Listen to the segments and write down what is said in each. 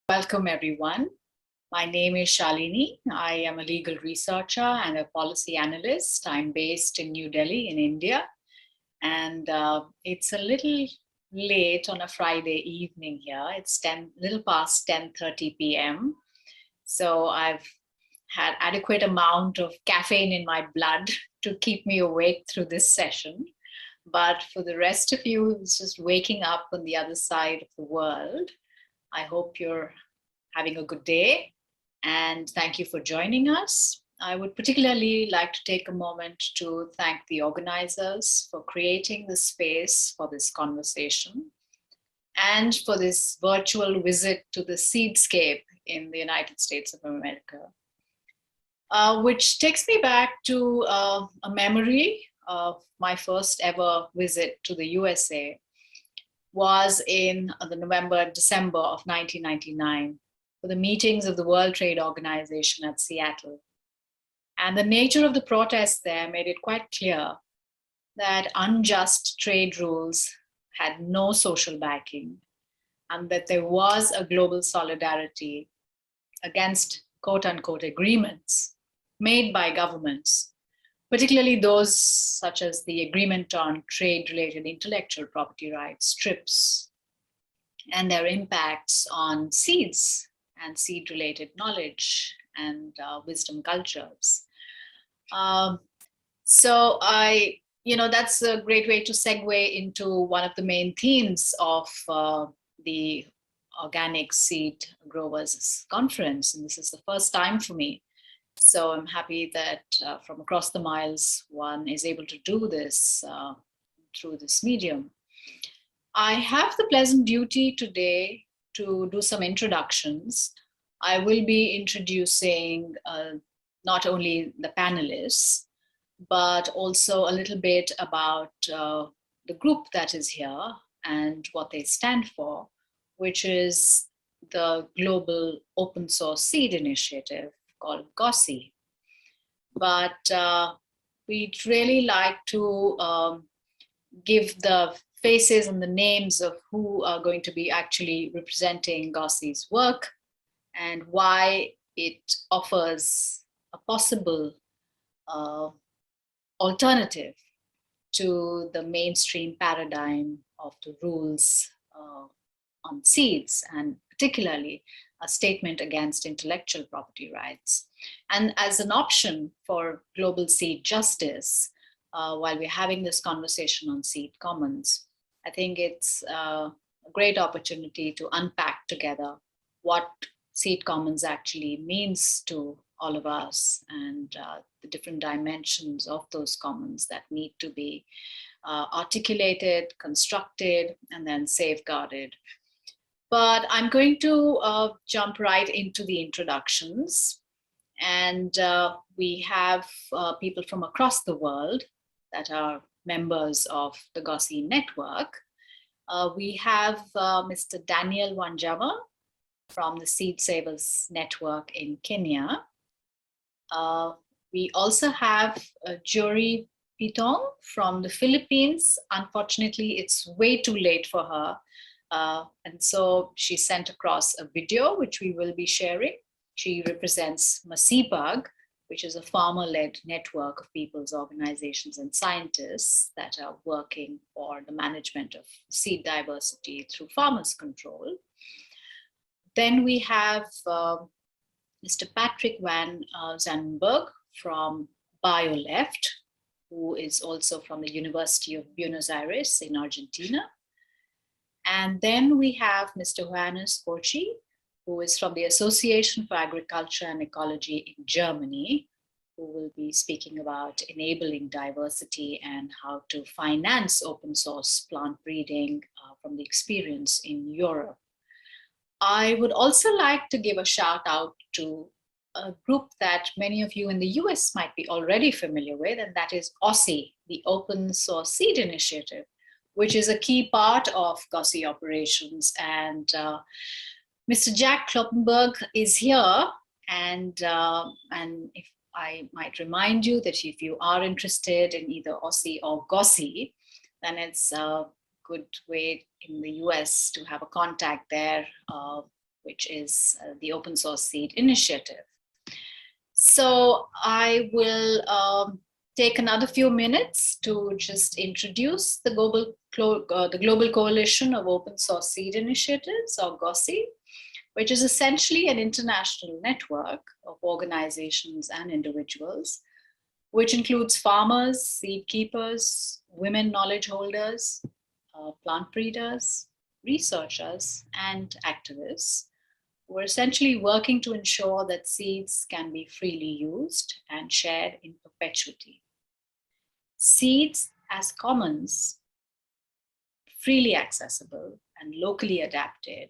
Welcome, everyone. My name is Shalini. I am a legal researcher and a policy analyst. I'm based in New Delhi in India. And it's a little late on a Friday evening here. It's little past 10:30 p.m. So I've had adequate amount of caffeine in my blood to keep me awake through this session. But for the rest of you who's just waking up on the other side of the world, I hope you're having a good day, and thank you for joining us. I would particularly like to take a moment to thank the organizers for creating the space for this conversation and for this virtual visit to the seedscape in the United States of America, which takes me back to a memory of my first ever visit to the USA. Was in the December of 1999 for the meetings of the World Trade Organization at Seattle. And the nature of the protest there made it quite clear that unjust trade rules had no social backing and that there was a global solidarity against quote unquote agreements made by governments, particularly those such as the Agreement on Trade-Related Intellectual Property Rights, TRIPS, and their impacts on seeds and seed-related knowledge and wisdom cultures. So that's a great way to segue into one of the main themes of the Organic Seed Growers Conference, and this is the first time for me. So I'm happy that from across the miles, one is able to do this through this medium. I have the pleasant duty today to do some introductions. I will be introducing not only the panelists, but also a little bit about the group that is here and what they stand for, which is the Global Open Source Seed Initiative, called GOSSI. But we'd really like to give the faces and the names of who are going to be actually representing GOSSI's work and why it offers a possible alternative to the mainstream paradigm of the rules on seeds, and particularly a statement against intellectual property rights. And as an option for global seed justice, while we're having this conversation on seed commons, I think it's a great opportunity to unpack together what seed commons actually means to all of us and the different dimensions of those commons that need to be articulated, constructed, and then safeguarded. But I'm going to jump right into the introductions. And we have people from across the world that are members of the GOSSI network. We have Mr. Daniel Wanjama from the Seed Savers Network in Kenya. We also have Georie Pitong from the Philippines. Unfortunately, it's way too late for her. And so she sent across a video, which we will be sharing. She represents Masipag, which is a farmer-led network of people's organizations and scientists that are working for the management of seed diversity through farmers' control. Then we have Mr. Patrick van Zwanenberg from BioLeft, who is also from the University of Buenos Aires in Argentina. And then we have Mr. Johannes Kotschi, who is from the Association for Agriculture and Ecology in Germany, who will be speaking about enabling diversity and how to finance open source plant breeding from the experience in Europe. I would also like to give a shout out to a group that many of you in the US might be already familiar with, and that is OSSI, the Open Source Seed Initiative, which is a key part of GOSSI operations. And Mr. Jack Kloppenberg is here, and if I might remind you that if you are interested in either OSSI or GOSSI, then it's a good way in the US to have a contact there which is the Open Source Seed Initiative. So I will take another few minutes to just introduce the Global Coalition of Open Source Seed Initiatives, or GOSI, which is essentially an international network of organizations and individuals, which includes farmers, seed keepers, women knowledge holders, plant breeders, researchers, and activists, who are essentially working to ensure that seeds can be freely used and shared in perpetuity. Seeds as commons, freely accessible and locally adapted,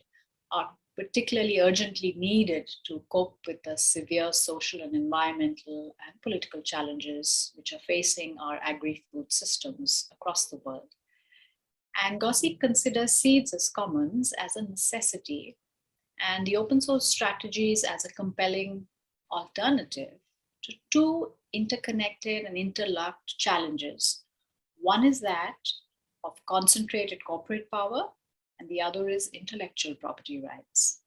are particularly urgently needed to cope with the severe social and environmental and political challenges which are facing our agri-food systems across the world. And GOSI considers seeds as commons as a necessity, and the open source strategies as a compelling alternative to two interconnected and interlocked challenges. One is that of concentrated corporate power, and the other is intellectual property rights.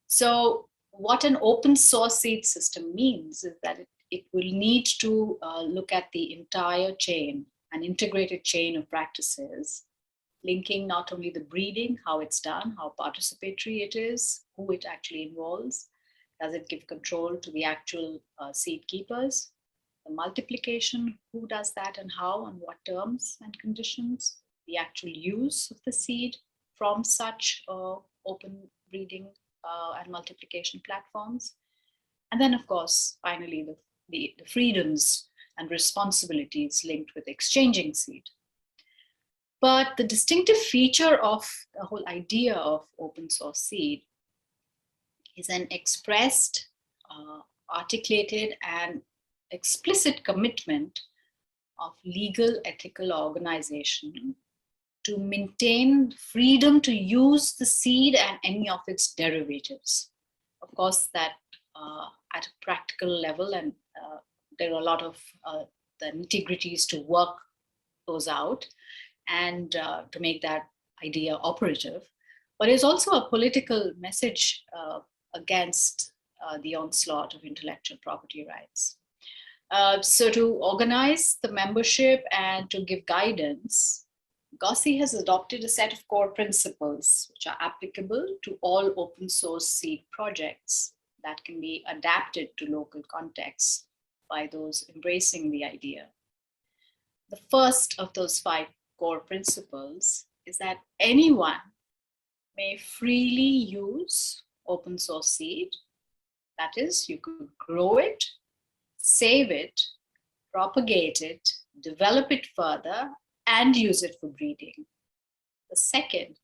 So what an open source seed system means is that it will need to look at the entire chain, an integrated chain of practices, linking not only the breeding, how it's done, how participatory it is, who it actually involves, does it give control to the actual seed keepers, the multiplication, who does that and how, on what terms and conditions, the actual use of the seed from such open breeding and multiplication platforms. And then, of course, finally, the freedoms and responsibilities linked with exchanging seed. But the distinctive feature of the whole idea of open source seed is an expressed, articulated, and explicit commitment of legal ethical organization to maintain freedom to use the seed and any of its derivatives. Of course, that at a practical level, and there are a lot of the nitty-gritties to work those out and to make that idea operative. But it's also a political message against the onslaught of intellectual property rights. So to organize the membership and to give guidance, GOSI has adopted a set of core principles which are applicable to all open source seed projects that can be adapted to local contexts by those embracing the idea. The first of those 5 core principles is that anyone may freely use open source seed. That is, you could grow it, save it, propagate it, develop it further, and use it for breeding. The second,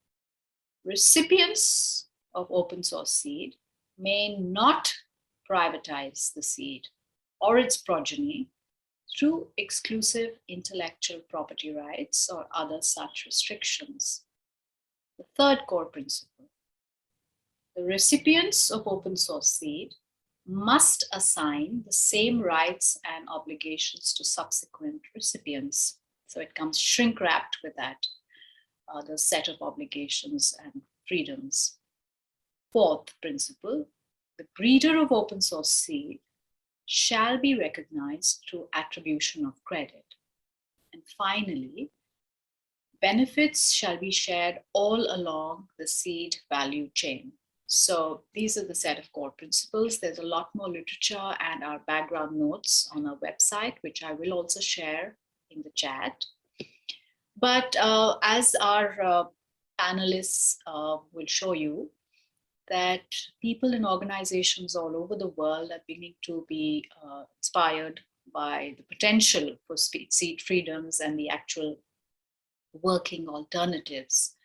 recipients of open source seed may not privatize the seed or its progeny through exclusive intellectual property rights or other such restrictions. The third core principle, the recipients of open source seed must assign the same rights and obligations to subsequent recipients. So it comes shrink wrapped with that, the set of obligations and freedoms. Fourth principle, the breeder of open source seed shall be recognized through attribution of credit. And finally, benefits shall be shared all along the seed value chain. So these are the set of core principles. There's a lot more literature and our background notes on our website, which I will also share in the chat. But as our panelists will show you, that people in organizations all over the world are beginning to be inspired by the potential for seed freedoms and the actual working alternatives.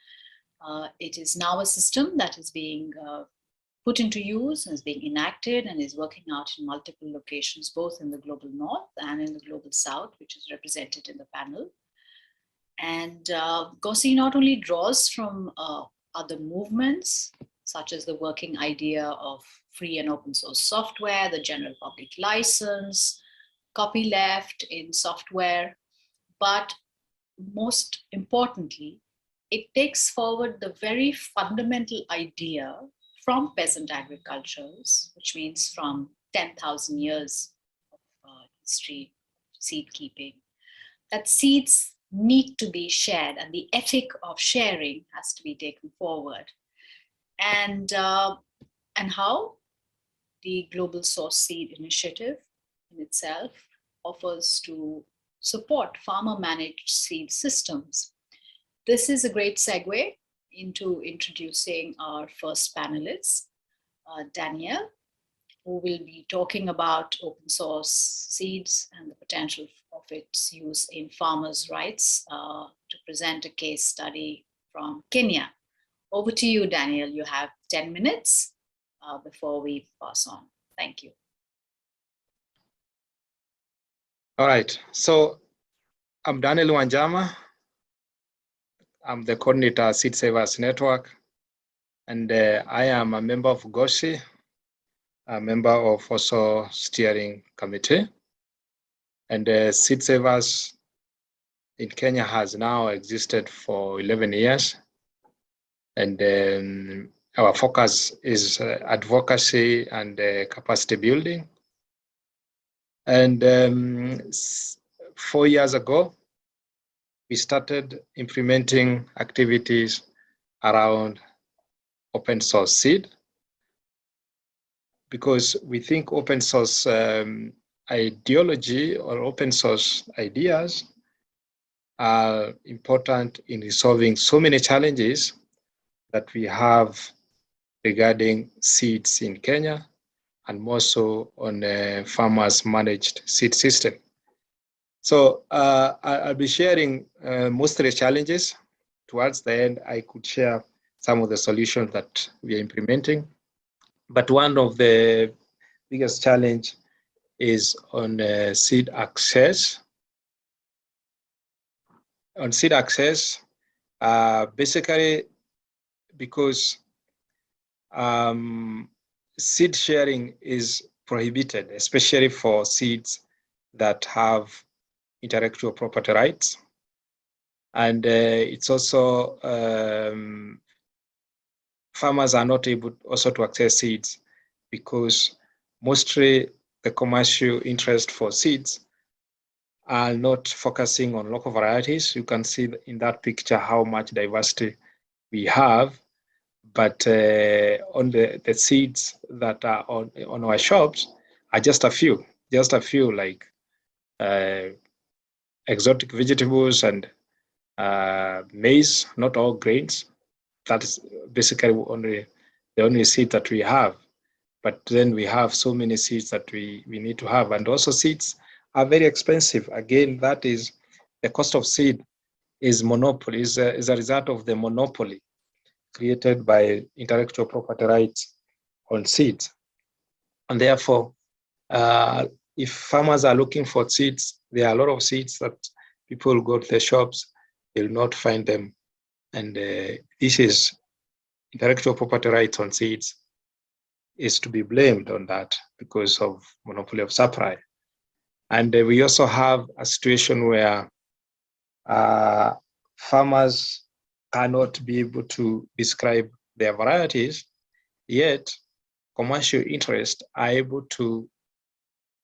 It is now a system that is being put into use and is being enacted and is working out in multiple locations, both in the global north and in the global south, which is represented in the panel. And GOSI not only draws from other movements, such as the working idea of free and open source software, the general public license, copyleft in software, but most importantly, it takes forward the very fundamental idea from peasant agricultures, which means from 10,000 years of history, seed keeping, that seeds need to be shared and the ethic of sharing has to be taken forward. And how the Global Source Seed Initiative in itself offers to support farmer-managed seed systems. This is a great segue into introducing our first panelist, Danielle, who will be talking about open source seeds and the potential of its use in farmers' rights to present a case study from Kenya. Over to you, Danielle. You have 10 minutes before we pass on. Thank you. All right. So I'm Daniel Wanjama. I'm the coordinator Seed Savers Network, and I am a member of GOSI, a member of also steering committee. And Seed Savers in Kenya has now existed for 11 years. And our focus is advocacy and capacity building. And 4 years ago, we started implementing activities around open source seed, because we think open source ideology or open source ideas are important in resolving so many challenges that we have regarding seeds in Kenya, and more so on a farmers managed seed system. So I'll be sharing most of the challenges. Towards the end, I could share some of the solutions that we are implementing. But one of the biggest challenge is on seed access. On seed access, basically because seed sharing is prohibited, especially for seeds that have intellectual property rights. And it's also, farmers are not able also to access seeds because mostly the commercial interest for seeds are not focusing on local varieties. You can see in that picture how much diversity we have, but on the seeds that are on our shops are just a few like exotic vegetables and maize, not all grains. That is basically the only seed that we have. But then we have so many seeds that we need to have. And also seeds are very expensive. Again, that is the cost of seed is monopoly, is a result of the monopoly created by intellectual property rights on seeds. And therefore, if farmers are looking for seeds, there are a lot of seeds that people go to the shops, they will not find them. And this is intellectual property rights on seeds is to be blamed on that because of monopoly of supply. And we also have a situation where farmers cannot be able to describe their varieties, yet commercial interests are able to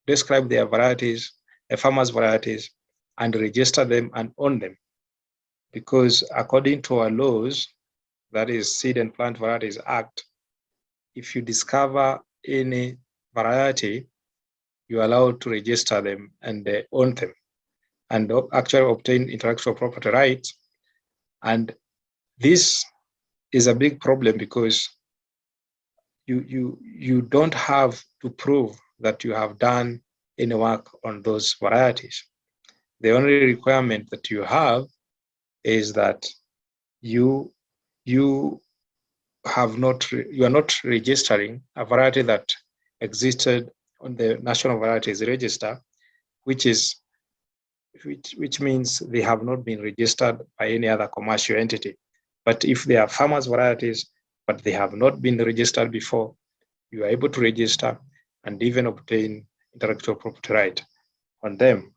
describe their varieties, the farmers' varieties, and register them and own them. Because according to our laws, that is Seed and Plant Varieties Act, if you discover any variety, you're allowed to register them and own them and actually obtain intellectual property rights. And this is a big problem because you don't have to prove that you have done any work on those varieties. The only requirement that you have is that you are not registering a variety that existed on the National Varieties Register, which means they have not been registered by any other commercial entity. But if they are farmers' varieties, but they have not been registered before, you are able to register and even obtain intellectual property right on them.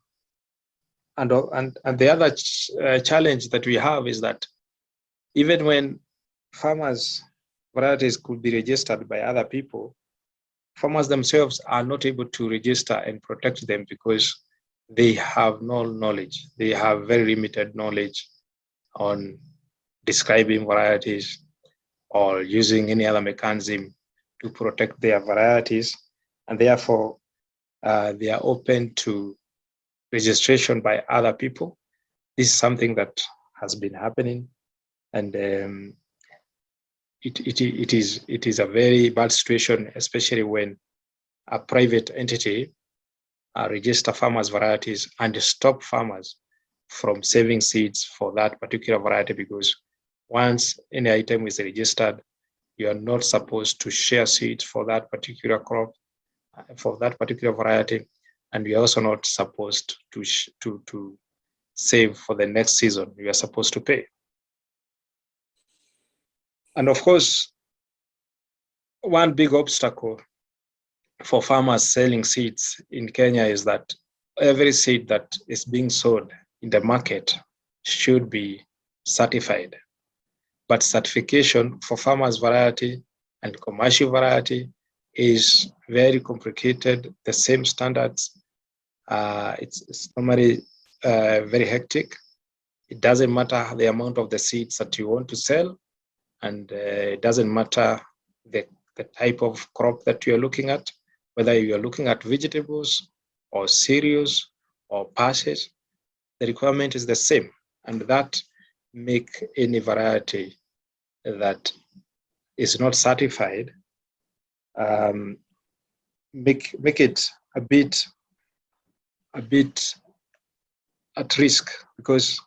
And the other challenge that we have is that even when farmers' varieties could be registered by other people, farmers themselves are not able to register and protect them because they have no knowledge. They have very limited knowledge on describing varieties or using any other mechanism to protect their varieties. And therefore, they are open to registration by other people. This is something that has been happening. And it is a very bad situation, especially when a private entity register farmers' varieties and stop farmers from saving seeds for that particular variety, because once any item is registered, you are not supposed to share seeds for that particular crop, for that particular variety, and you are also not supposed to save for the next season. You are supposed to pay. And of course, one big obstacle for farmers selling seeds in Kenya is that every seed that is being sold in the market should be certified. But certification for farmers' variety and commercial variety is very complicated. The same standards, it's normally very hectic. It doesn't matter the amount of the seeds that you want to sell, and it doesn't matter the type of crop that you're looking at, whether you're looking at vegetables or cereals or pulses, the requirement is the same. And that make any variety that is not certified, make it a bit at risk, because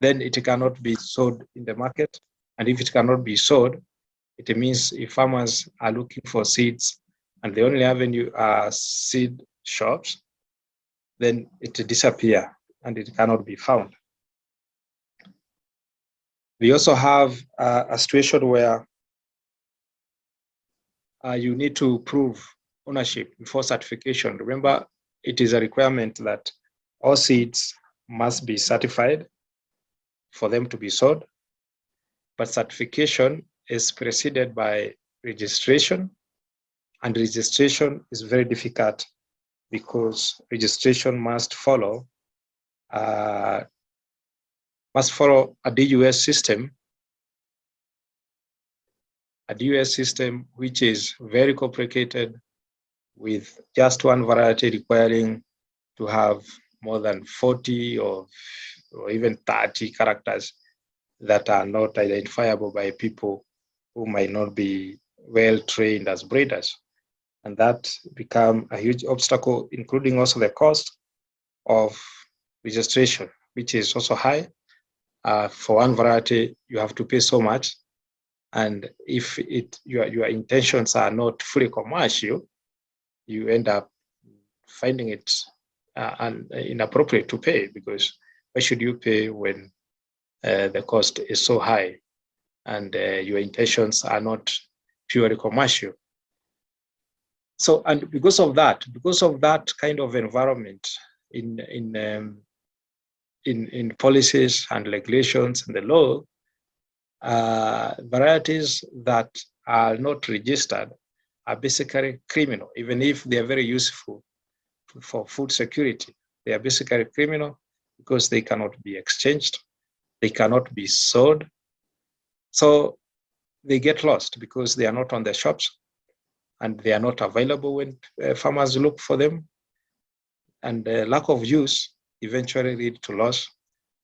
then it cannot be sold in the market. And if it cannot be sold, it means if farmers are looking for seeds and the only avenue are seed shops, then it disappears and it cannot be found. We also have a situation where you need to prove ownership before certification. Remember, it is a requirement that all seeds must be certified for them to be sold, but certification is preceded by registration, and registration is very difficult because registration must follow a DUS system, which is very complicated, with just one variety requiring to have more than 40 or even 30 characters that are not identifiable by people who might not be well trained as breeders. And that become a huge obstacle, including also the cost of registration, which is also high. For one variety, you have to pay so much. And if your intentions are not fully commercial, you end up finding it inappropriate to pay, because why should you pay when the cost is so high and your intentions are not purely commercial? So, and because of that kind of environment in policies and regulations and the law, varieties that are not registered are basically criminal, even if they are very useful for food security. They are basically criminal because they cannot be exchanged, they cannot be sold. So they get lost because they are not on the shops and they are not available when farmers look for them. And the lack of use eventually lead to loss.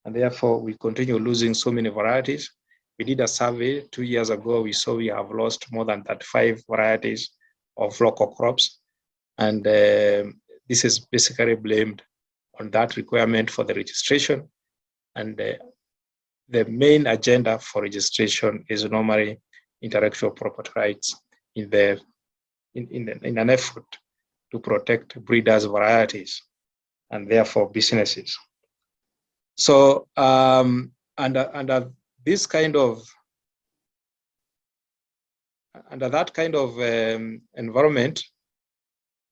And therefore we continue losing so many varieties. We did a survey 2 years ago. We saw we have lost more than 35 varieties of local crops. And this is basically blamed on that requirement for the registration. And the main agenda for registration is normally intellectual property rights in an effort to protect breeders' varieties and therefore businesses. So under this kind of that kind of environment,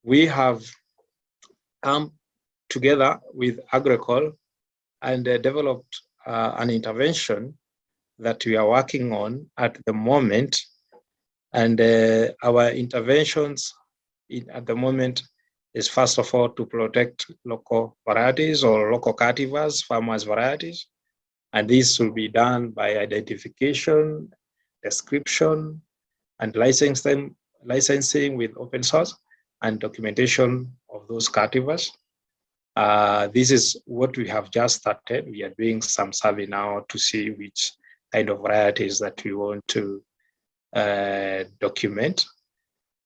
we have come together with Agrecol and developed an intervention that we are working on at the moment, And our interventions at the moment is first of all to protect local varieties or local cultivars, farmers' varieties. And this will be done by identification, description, and licensing with open source and documentation of those cultivars. This is what we have just started. We are doing some survey now to see which kind of varieties that we want to document.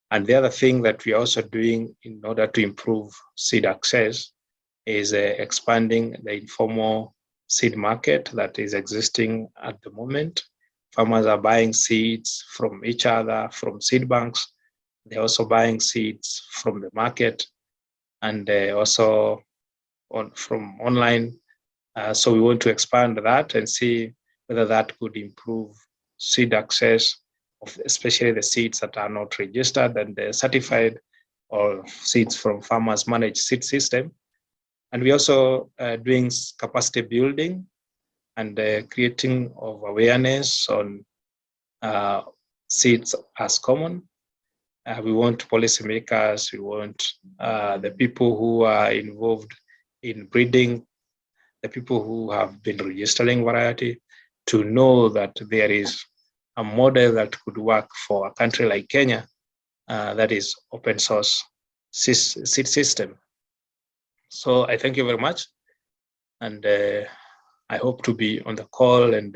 And the other thing that we are also doing in order to improve seed access is expanding the informal seed market that is existing at the moment. Farmers are buying seeds from each other, from seed banks. They're also buying seeds from the market and also from online. So we want to expand that and see whether that could improve seed access, especially the seeds that are not registered and certified, or seeds from farmers managed seed system. And we also doing capacity building and creating of awareness on seeds as common. We want policymakers, we want the people who are involved in breeding, the people who have been registering variety, to know that there is a model that could work for a country like Kenya, that is open source seed system. So I thank you very much. And I hope to be on the call and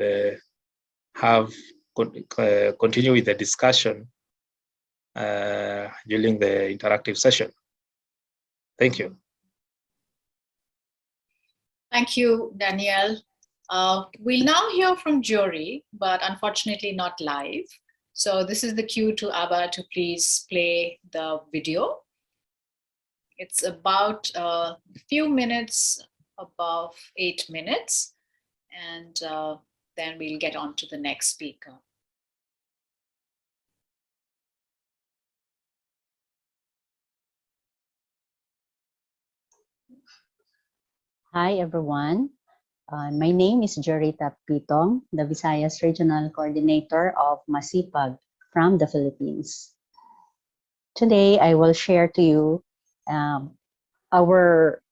have continue with the discussion during the interactive session. Thank you. Thank you, Danielle. We'll now hear from Georie, but unfortunately not live. So this is the cue to Abba to please play the video. It's about a few minutes, above 8 minutes, and then we'll get on to the next speaker. Hi, everyone. My name is Georie Pitong, the Visayas Regional Coordinator of Masipag from the Philippines. Today, I will share to you our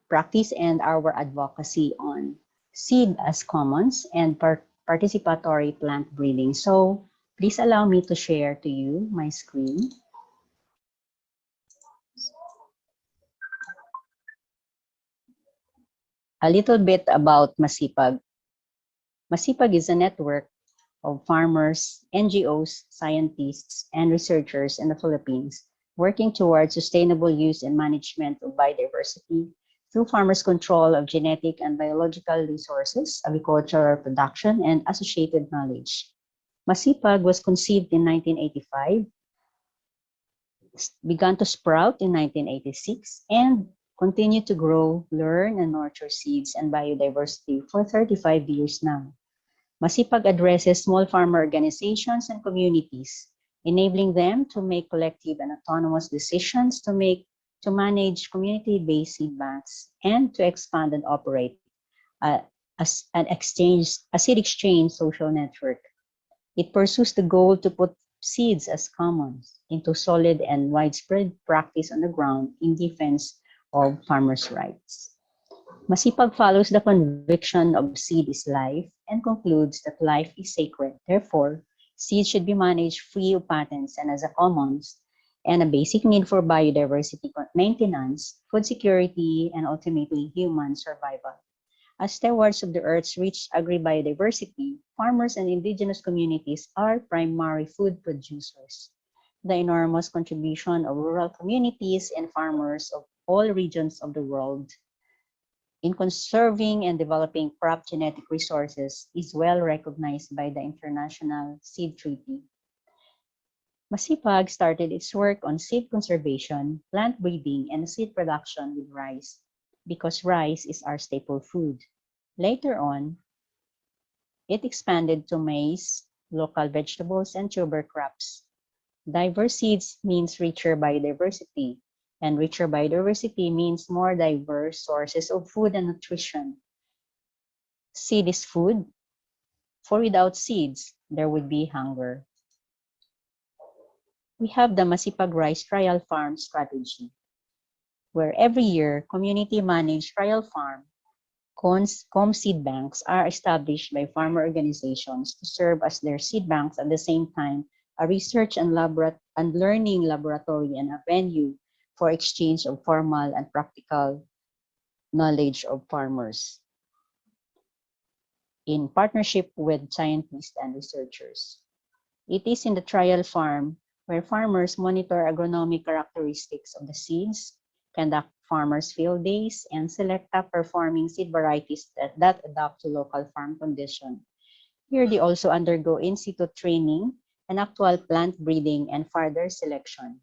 practice and our advocacy on seed as commons and participatory plant breeding. So please allow me to share to you my screen. A little bit about Masipag. Masipag is a network of farmers, NGOs, scientists, and researchers in the Philippines working towards sustainable use and management of biodiversity through farmers' control of genetic and biological resources, agricultural production, and associated knowledge. Masipag was conceived in 1985, began to sprout in 1986, and continued to grow, learn, and nurture seeds and biodiversity for 35 years now. Masipag addresses small farmer organizations and communities, enabling them to make collective and autonomous decisions to manage community-based seed banks and to expand and operate a seed exchange social network. It pursues the goal to put seeds as commons into solid and widespread practice on the ground in defense of farmers' rights. Masipag follows the conviction of seed is life and concludes that life is sacred. Therefore, seeds should be managed free of patents and as a commons, and a basic need for biodiversity maintenance, food security, and ultimately human survival. As stewards of the Earth's rich agri-biodiversity, farmers and indigenous communities are primary food producers. The enormous contribution of rural communities and farmers of all regions of the world in conserving and developing crop genetic resources is well recognized by the International Seed Treaty. Masipag started its work on seed conservation, plant breeding, and seed production with rice, because rice is our staple food. Later on, it expanded to maize, local vegetables, and tuber crops. Diverse seeds means richer biodiversity, and richer biodiversity means more diverse sources of food and nutrition. Seed is food, for without seeds, there would be hunger. we have the Masipag Rice Trial Farm Strategy, where every year, community-managed trial farm COM seed banks are established by farmer organizations to serve as their seed banks at the same time, a research and learning laboratory and a venue for exchange of formal and practical knowledge of farmers in partnership with scientists and researchers. It is in the trial farm where farmers monitor agronomic characteristics of the seeds, conduct farmers' field days, and select top-performing seed varieties that adapt to local farm conditions. Here, they also undergo in-situ training and actual plant breeding and further selection.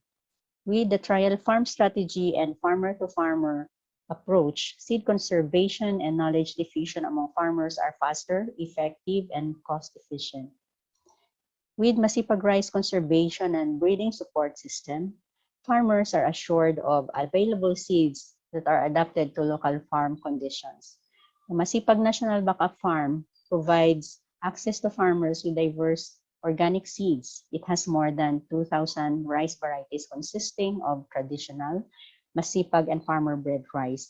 With the trial farm strategy and farmer-to-farmer approach, seed conservation and knowledge diffusion among farmers are faster, effective, and cost-efficient. With Masipag rice conservation and breeding support system, farmers are assured of available seeds that are adapted to local farm conditions. The Masipag National Backup Farm provides access to farmers with diverse organic seeds. It has more than 2,000 rice varieties consisting of traditional, Masipag, and farmer-bred rice.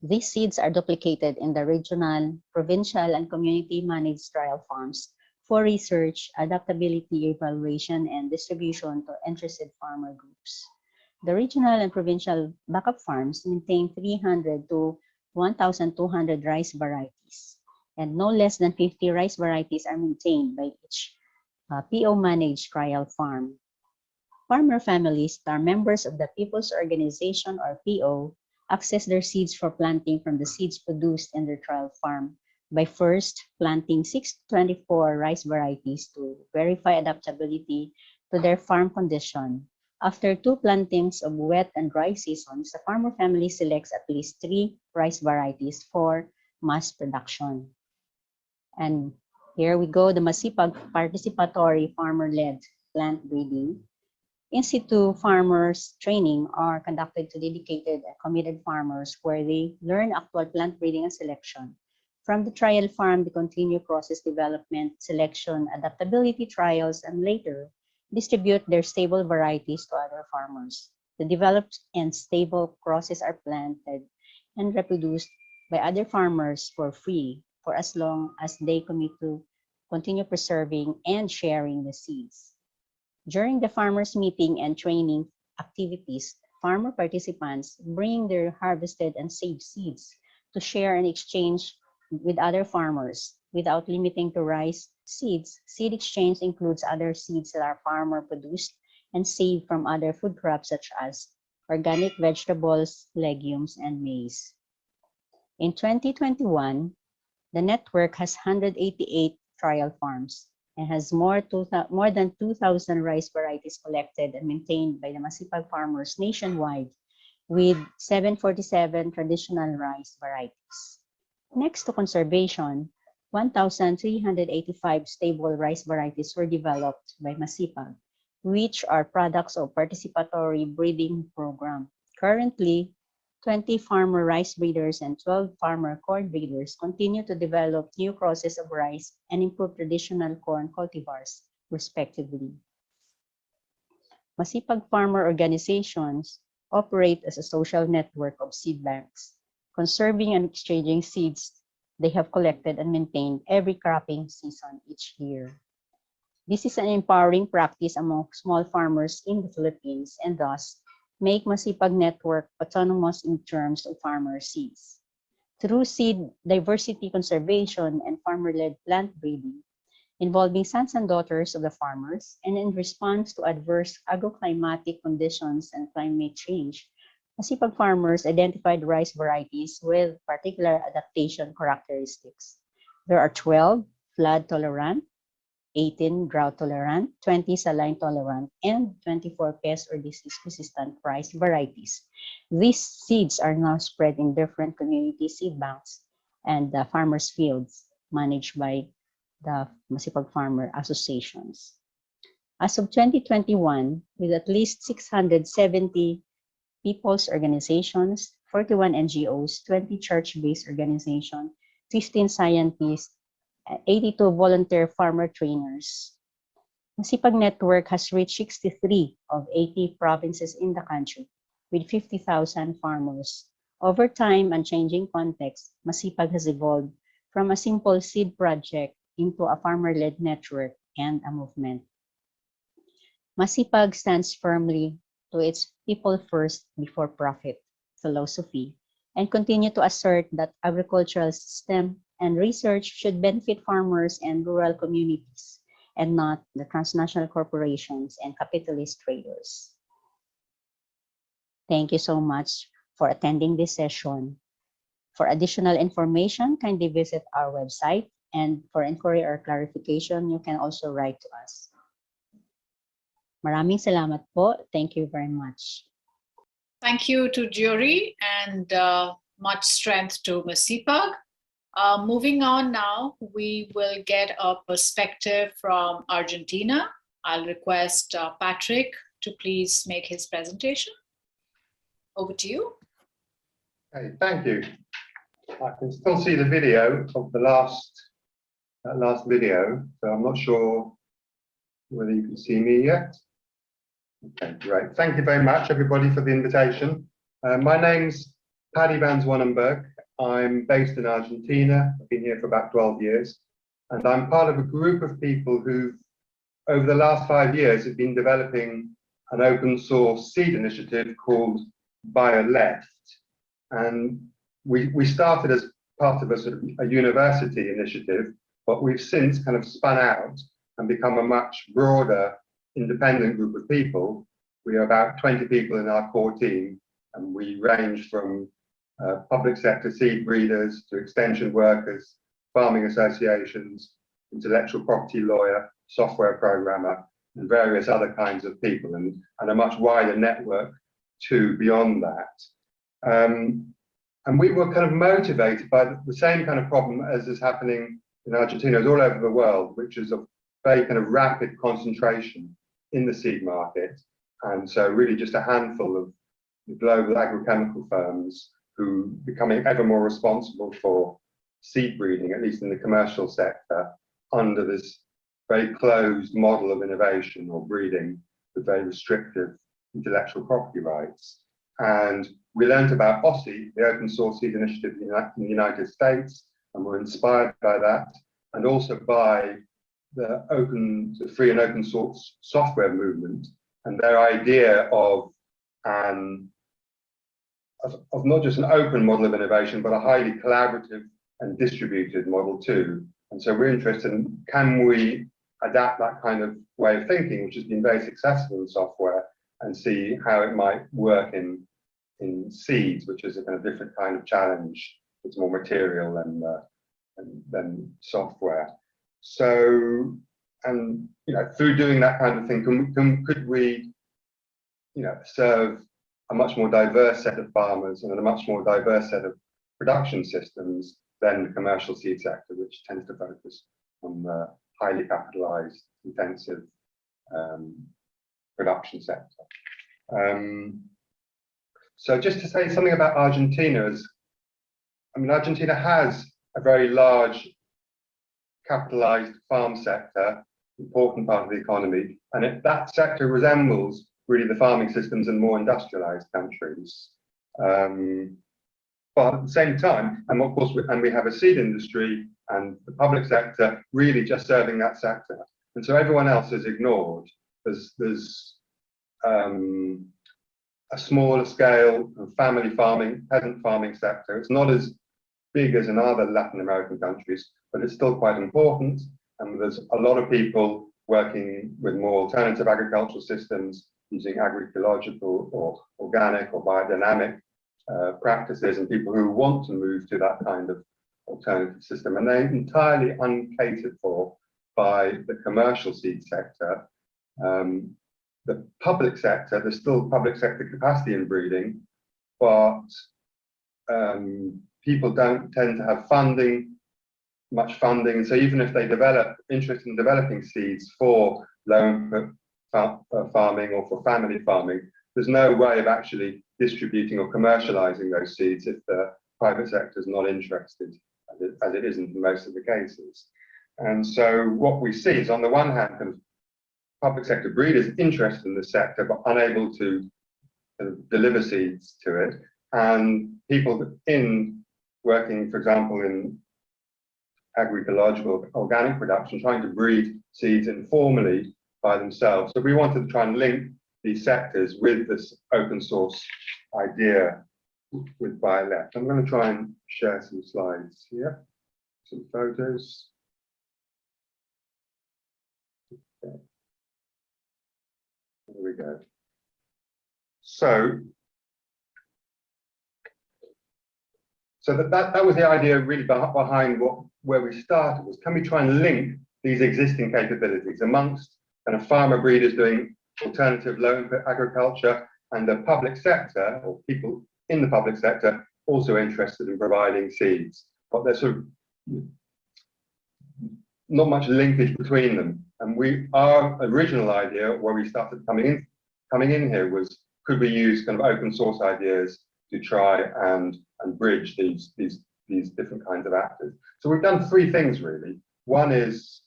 These seeds are duplicated in the regional, provincial, and community-managed trial farms for research, adaptability evaluation, and distribution to interested farmer groups. The regional and provincial backup farms maintain 300 to 1,200 rice varieties, and no less than 50 rice varieties are maintained by each PO-managed trial farm. Farmer families that are members of the People's Organization or PO access their seeds for planting from the seeds produced in their trial farm by first planting 6 to 24 rice varieties to verify adaptability to their farm condition. After 2 plantings of wet and dry seasons, the farmer family selects at least 3 rice varieties for mass production. And here we go, the Masipag participatory farmer-led plant breeding. In-situ farmers training are conducted to dedicated and committed farmers where they learn actual plant breeding and selection. From the trial farm, they continue process development, selection, adaptability trials, and later distribute their stable varieties to other farmers. The developed and stable crosses are planted and reproduced by other farmers for free for as long as they commit to continue preserving and sharing the seeds. During the farmers' meeting and training activities, farmer participants bring their harvested and saved seeds to share and exchange with other farmers. Without limiting to rice seeds, seed exchange includes other seeds that are farmer produced and saved from other food crops such as organic vegetables, legumes, and maize. In 2021, the network has 188 trial farms and has more than 2,000 rice varieties collected and maintained by the Masipag farmers nationwide, with 747 traditional rice varieties. Next to conservation, 1,385 stable rice varieties were developed by Masipag, which are products of participatory breeding program. Currently, 20 farmer rice breeders and 12 farmer corn breeders continue to develop new crosses of rice and improve traditional corn cultivars, respectively. Masipag farmer organizations operate as a social network of seed banks, conserving and exchanging seeds they have collected and maintained every cropping season each year. This is an empowering practice among small farmers in the Philippines and thus make Masipag network autonomous in terms of farmer seeds. Through seed diversity conservation and farmer-led plant breeding, involving sons and daughters of the farmers, and in response to adverse agroclimatic conditions and climate change, Masipag farmers identified rice varieties with particular adaptation characteristics. There are 12 flood-tolerant, 18 drought-tolerant, 20 saline-tolerant, and 24 pest or disease-resistant rice varieties. These seeds are now spread in different community seed banks and the farmers' fields managed by the Masipag Farmer Associations. As of 2021, with at least 670 people's organizations, 41 NGOs, 20 church-based organizations, 15 scientists, 82 volunteer farmer trainers. Masipag network has reached 63 of 80 provinces in the country, with 50,000 farmers. Over time and changing context, Masipag has evolved from a simple seed project into a farmer-led network and a movement. Masipag stands firmly to its people first before profit philosophy and continue to assert that agricultural system and research should benefit farmers and rural communities and not the transnational corporations and capitalist traders. Thank you so much for attending this session. For additional information, kindly visit our website, and for inquiry or clarification, you can also write to us. Maraming salamat po. Thank you very much. Thank you to Georie, and much strength to Masipag. Moving on now, we will get a perspective from Argentina. I'll request Patrick to please make his presentation. Over to you. Okay, thank you. I can still see the video of the last video, so I'm not sure whether you can see me yet. Okay, great. Thank you very much, everybody, for the invitation. My name's Paddy van Zwanenberg. I'm based in Argentina. I've been here for about 12 years, and I'm part of a group of people who, over the last 5 years, have been developing an open source seed initiative called Biodiversity. And we started as part of a sort of a university initiative, but we've since kind of spun out and become a much broader independent group of people. We are about 20 people in our core team, and we range from public sector seed breeders to extension workers, farming associations, intellectual property lawyer, software programmer, and various other kinds of people, and a much wider network too beyond that. And we were kind of motivated by the same kind of problem as is happening in Argentina, as all over the world, which is a very kind of rapid concentration in the seed market. And so really just a handful of global agrochemical firms who becoming ever more responsible for seed breeding, at least in the commercial sector, under this very closed model of innovation or breeding with very restrictive intellectual property rights. And we learned about OSSI, the Open Source Seed Initiative in the United States, and were inspired by that, and also by the free and open source software movement and their idea of not just an open model of innovation, but a highly collaborative and distributed model too. And so we're interested in, can we adapt that kind of way of thinking, which has been very successful in software, and see how it might work in seeds, which is a kind of different kind of challenge. It's more material than software. So, and through doing that kind of thing, could we, serve a much more diverse set of farmers and a much more diverse set of production systems than the commercial seed sector, which tends to focus on the highly capitalized, intensive production sector. So just to say something about Argentina, Argentina has a very large capitalized farm sector, important part of the economy, and that sector resembles really the farming systems in more industrialized countries. But at the same time, and of course, we have a seed industry and the public sector really just serving that sector. And so everyone else is ignored. There's a smaller scale family farming, peasant farming sector. It's not as big as in other Latin American countries, but it's still quite important. And there's a lot of people working with more alternative agricultural systems, using agroecological or organic or biodynamic practices, and people who want to move to that kind of alternative system. And they're entirely uncatered for by the commercial seed sector. The public sector, there's still public sector capacity in breeding, but people don't tend to have much funding. And so even if they develop interest in developing seeds for low input farming or for family farming, there's no way of actually distributing or commercializing those seeds if the private sector is not interested, as it isn't in most of the cases. And so what we see is, on the one hand, kind of public sector breeders interested in the sector but unable to deliver seeds to it, and people working, for example, in agroecological organic production, trying to breed seeds informally by themselves. So we wanted to try and link these sectors with this open source idea with BioLeft. I'm going to try and share some slides here, some photos. Okay. There we go. So that was the idea really behind where we started, was can we try and link these existing capabilities amongst kind of farmer breeders doing alternative low input agriculture and the public sector, or people in the public sector also interested in providing seeds, but there's sort of not much linkage between them. And our original idea, where we started coming in here, was could we use kind of open source ideas to try and bridge these different kinds of actors. So we've done three things really. One is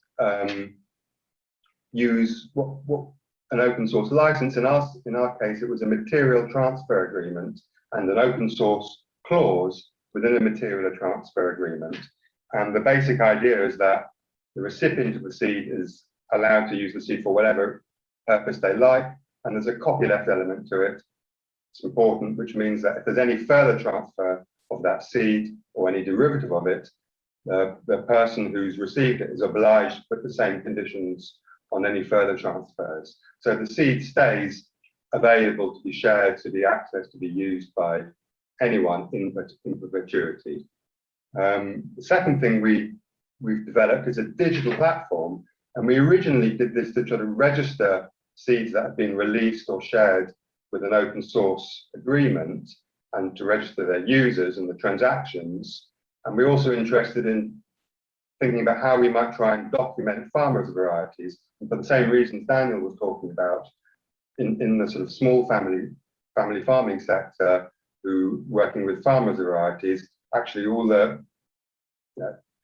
use what an open source license. In our case, it was a material transfer agreement and an open source clause within a material transfer agreement. And the basic idea is that the recipient of the seed is allowed to use the seed for whatever purpose they like, and there's a copyleft element to it. It's important, which means that if there's any further transfer of that seed or any derivative of it, the person who's received it is obliged to put the same conditions on any further transfers. So the seed stays available to be shared, to be accessed, to be used by anyone in perpetuity. The second thing we've developed is a digital platform, and we originally did this to try to register seeds that have been released or shared with an open source agreement and to register their users and the transactions. And we're also interested in thinking about how we might try and document farmers' varieties, and for the same reasons Daniel was talking about in the sort of small family farming sector, who working with farmers' varieties, actually all the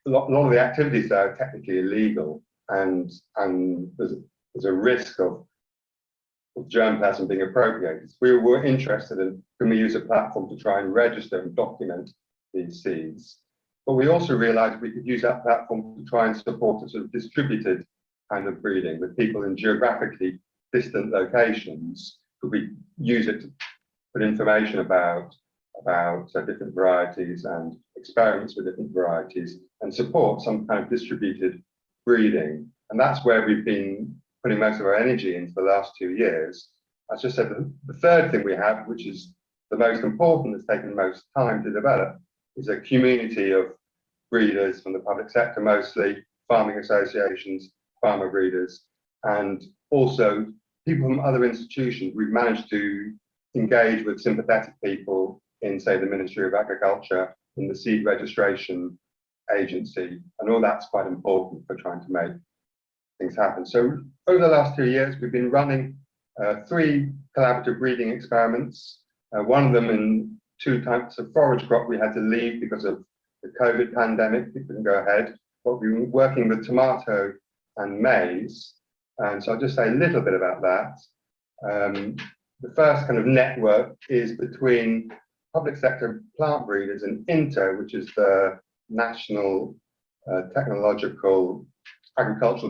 a lot of the activities there are technically illegal, and there's a risk of germplasm being appropriated. So we were interested in, can we use a platform to try and register and document these seeds? But we also realized we could use that platform to try and support a sort of distributed kind of breeding with people in geographically distant locations. Could we use it to put information about different varieties and experiments with different varieties and support some kind of distributed breeding? And that's where we've been putting most of our energy into the last 2 years. As just said, the third thing we have, which is the most important, that's taken the most time to develop, is a community of breeders from the public sector, mostly farming associations, farmer breeders, and also people from other institutions. We've managed to engage with sympathetic people in, say, the Ministry of Agriculture, in the seed registration agency, and all that's quite important for trying to make things happen. So over the last 2 years, we've been running 3 collaborative breeding experiments. One of them in 2 types of forage crop we had to leave because of the COVID pandemic. We couldn't go ahead, but we've been working with tomato and maize. And so I'll just say a little bit about that. The first kind of network is between public sector plant breeders and INTO, which is the National Agricultural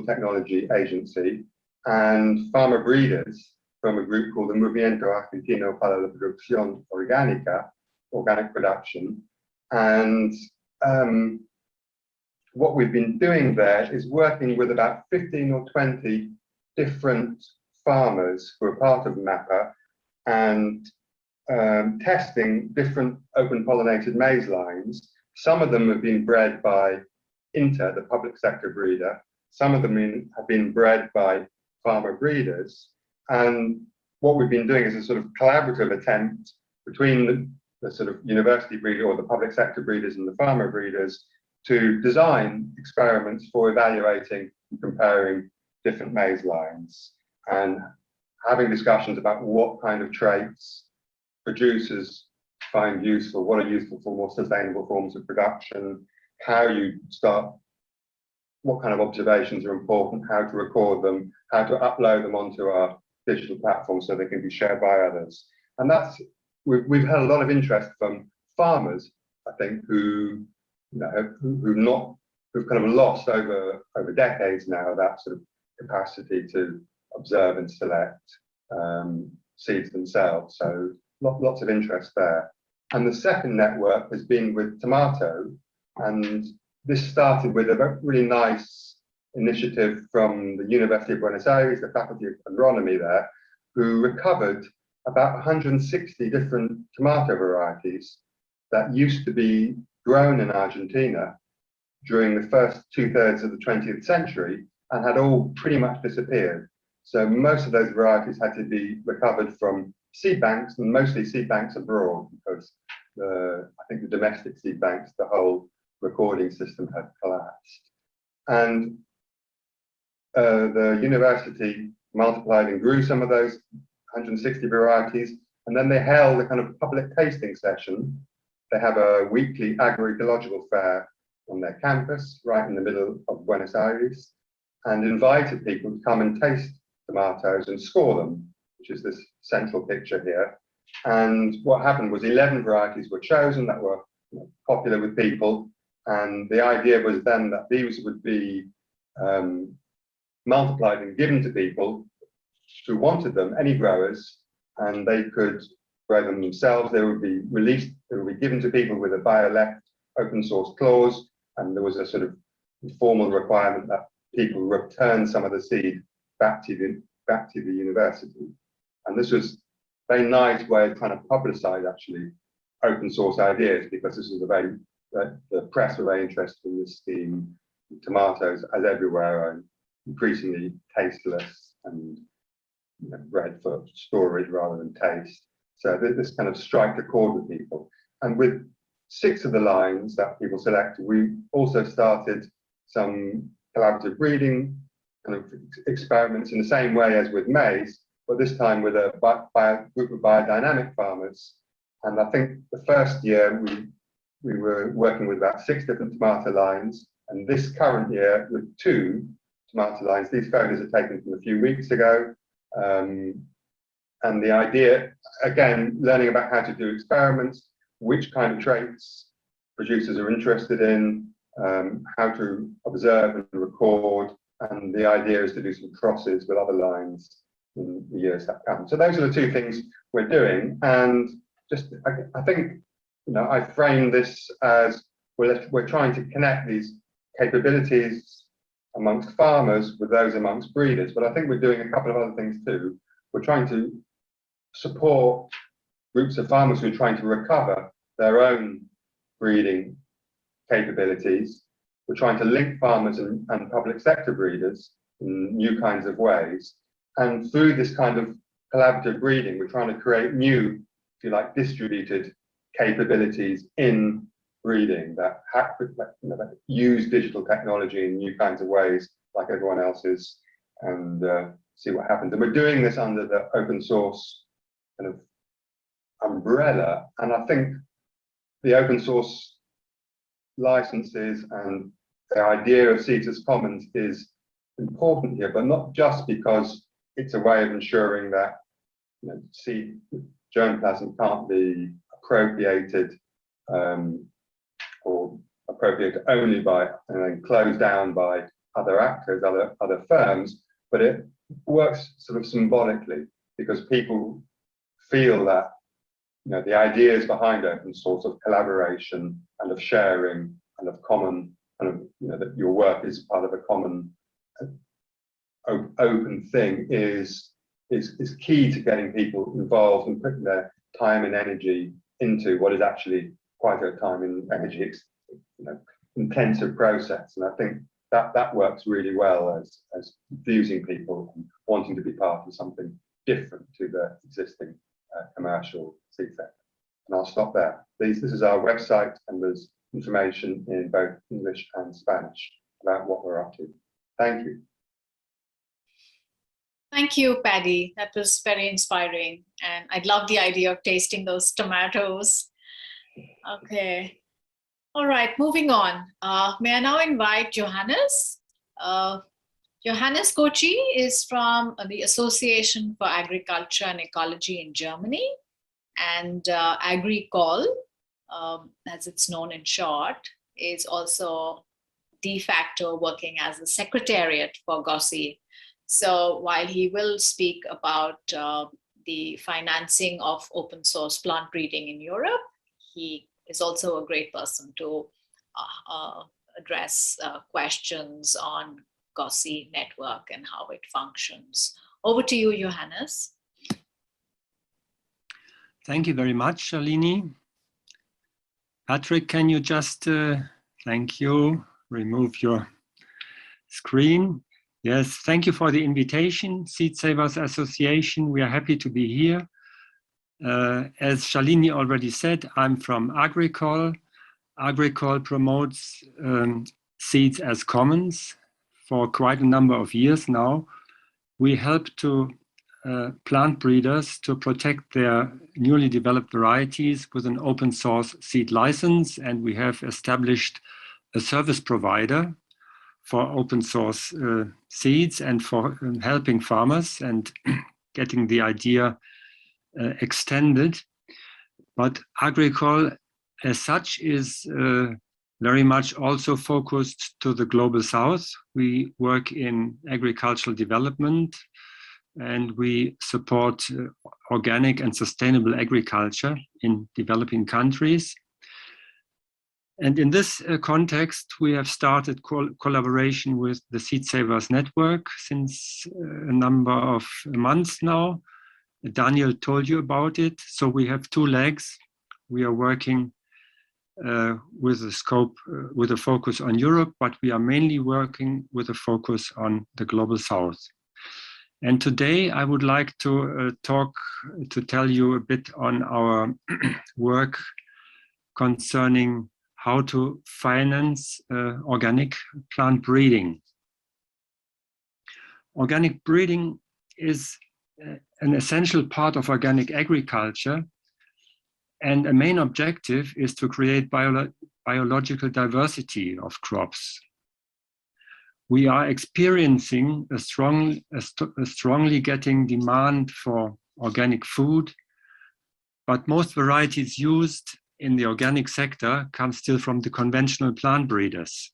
Technology Agency, and farmer breeders from a group called the Movimiento Argentino para la Producción Orgánica, organic production. And what we've been doing there is working with about 15 or 20 different farmers who are part of MAPA and testing different open pollinated maize lines. Some of them have been bred by INTO, the public sector breeder. Some of them have been bred by farmer breeders. And what we've been doing is a sort of collaborative attempt between the sort of university breeder or the public sector breeders and the farmer breeders to design experiments for evaluating and comparing different maize lines and having discussions about what kind of traits producers find useful, what are useful for more sustainable forms of production, how you start what kind of observations are important, how to record them, how to upload them onto our digital platform so they can be shared by others. And that's, we've had a lot of interest from farmers, I think, who, you know, who've kind of lost over decades now that sort of capacity to observe and select seeds themselves. So lots of interest there. And the second network has been with tomato, and this started with a really nice initiative from the University of Buenos Aires, the Faculty of Agronomy there, who recovered about 160 different tomato varieties that used to be grown in Argentina during the first 2/3 of the 20th century and had all pretty much disappeared. So most of those varieties had to be recovered from seed banks, and mostly seed banks abroad, because I think the domestic seed banks, the whole recording system had collapsed. And the university multiplied and grew some of those 160 varieties, and then they held a kind of public tasting session. They have a weekly agroecological fair on their campus, right in the middle of Buenos Aires, and invited people to come and taste tomatoes and score them, which is this central picture here. And what happened was 11 varieties were chosen that were popular with people, and the idea was then that these would be multiplied and given to people who wanted them, any growers, and they could grow them themselves. They would be released, they would be given to people with a bio-left open source clause, and there was a sort of formal requirement that people return some of the seed back to the university. And this was a very nice way of trying to publicize actually open source ideas, because this was the press were very interested in this scheme. Tomatoes, as everywhere, are increasingly tasteless and bred for storage rather than taste. So this kind of struck a chord with people. And with 6 of the lines that people selected, we also started some collaborative breeding kind of experiments in the same way as with maize, but this time with a group of biodynamic farmers. And I think the first year we were working with about 6 different tomato lines, and this current year with 2 tomato lines. These photos are taken from a few weeks ago. And the idea, again, learning about how to do experiments, which kind of traits producers are interested in, how to observe and record, and the idea is to do some crosses with other lines in the years that come. So those are the 2 things we're doing, and just I think I frame this as we're trying to connect these capabilities amongst farmers with those amongst breeders, but I think we're doing a couple of other things too. We're trying to support groups of farmers who are trying to recover their own breeding capabilities. We're trying to link farmers and public sector breeders in new kinds of ways. And through this kind of collaborative breeding, we're trying to create new, if you like, distributed capabilities in breeding that use digital technology in new kinds of ways, like everyone else is, and see what happens. And we're doing this under the open source kind of umbrella. And I think the open source licenses and the idea of seeds as commons is important here, but not just because it's a way of ensuring that seed germplasm can't be appropriated or appropriated only by and then closed down by other actors, other firms, but it works sort of symbolically, because people feel that the ideas behind open source of collaboration and of sharing and of common that your work is part of a common open thing is key to getting people involved and putting their time and energy into what is actually quite a time and energy intensive process. And I think that works really well as infusing people and wanting to be part of something different to the existing commercial seed sector. And I'll stop there. This is our website, and there's information in both English and Spanish about what we're up to. Thank you. Thank you, Paddy. That was very inspiring. And I love the idea of tasting those tomatoes. Okay. All right, moving on. May I now invite Johannes Johannes Kotschi is from the Association for Agriculture and Ecology in Germany, and Agrecol, as it's known in short, is also de facto working as a secretariat for GOSI. So while he will speak about the financing of open source plant breeding in Europe, he is also a great person to address questions on GOSI network and how it functions. Over to you, Johannes. Thank you very much, Shalini. Patrick, can you just, thank you, remove your screen. Yes, thank you for the invitation, Seed Savers Association. We are happy to be here. As Shalini already said, I'm from Agrecol. Agrecol promotes seeds as commons for quite a number of years now. We help to plant breeders to protect their newly developed varieties with an open source seed license, and we have established a service provider for open source seeds and for helping farmers and getting the idea extended. But Agrecol as such is very much also focused to the global south. We work in agricultural development and we support organic and sustainable agriculture in developing countries. And in this context, we have started collaboration with the Seed Savers Network since a number of months now. Daniel told you about it. So we have two legs. We are working with a scope, with a focus on Europe, but we are mainly working with a focus on the global south. And today I would like to tell you a bit on our work concerning how to finance organic plant breeding. Organic breeding is an essential part of organic agriculture, and a main objective is to create biological diversity of crops. We are experiencing a strongly getting demand for organic food, but most varieties used in the organic sector come still from the conventional plant breeders.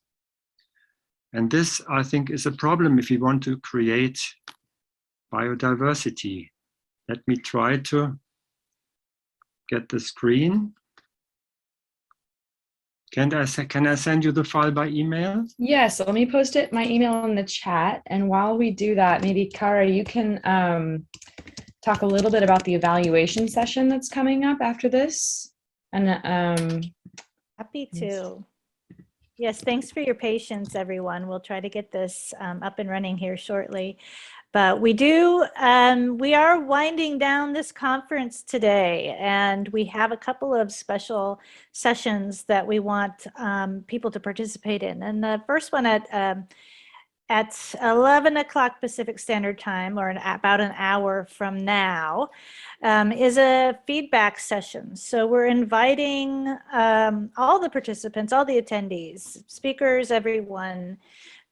And this, I think, is a problem if we want to create biodiversity. Let me try to get the screen. Can I send you the file by email? Yes, let me post my email in the chat. And while we do that, maybe Kara, you can talk a little bit about the evaluation session that's coming up after this. And happy to. Yes, thanks for your patience, everyone. We'll try to get this up and running here shortly. But we are winding down this conference today, and we have a couple of special sessions that we want people to participate in. And the first one at 11 o'clock Pacific Standard Time, or about an hour from now, is a feedback session. So we're inviting all the participants, all the attendees, speakers, everyone,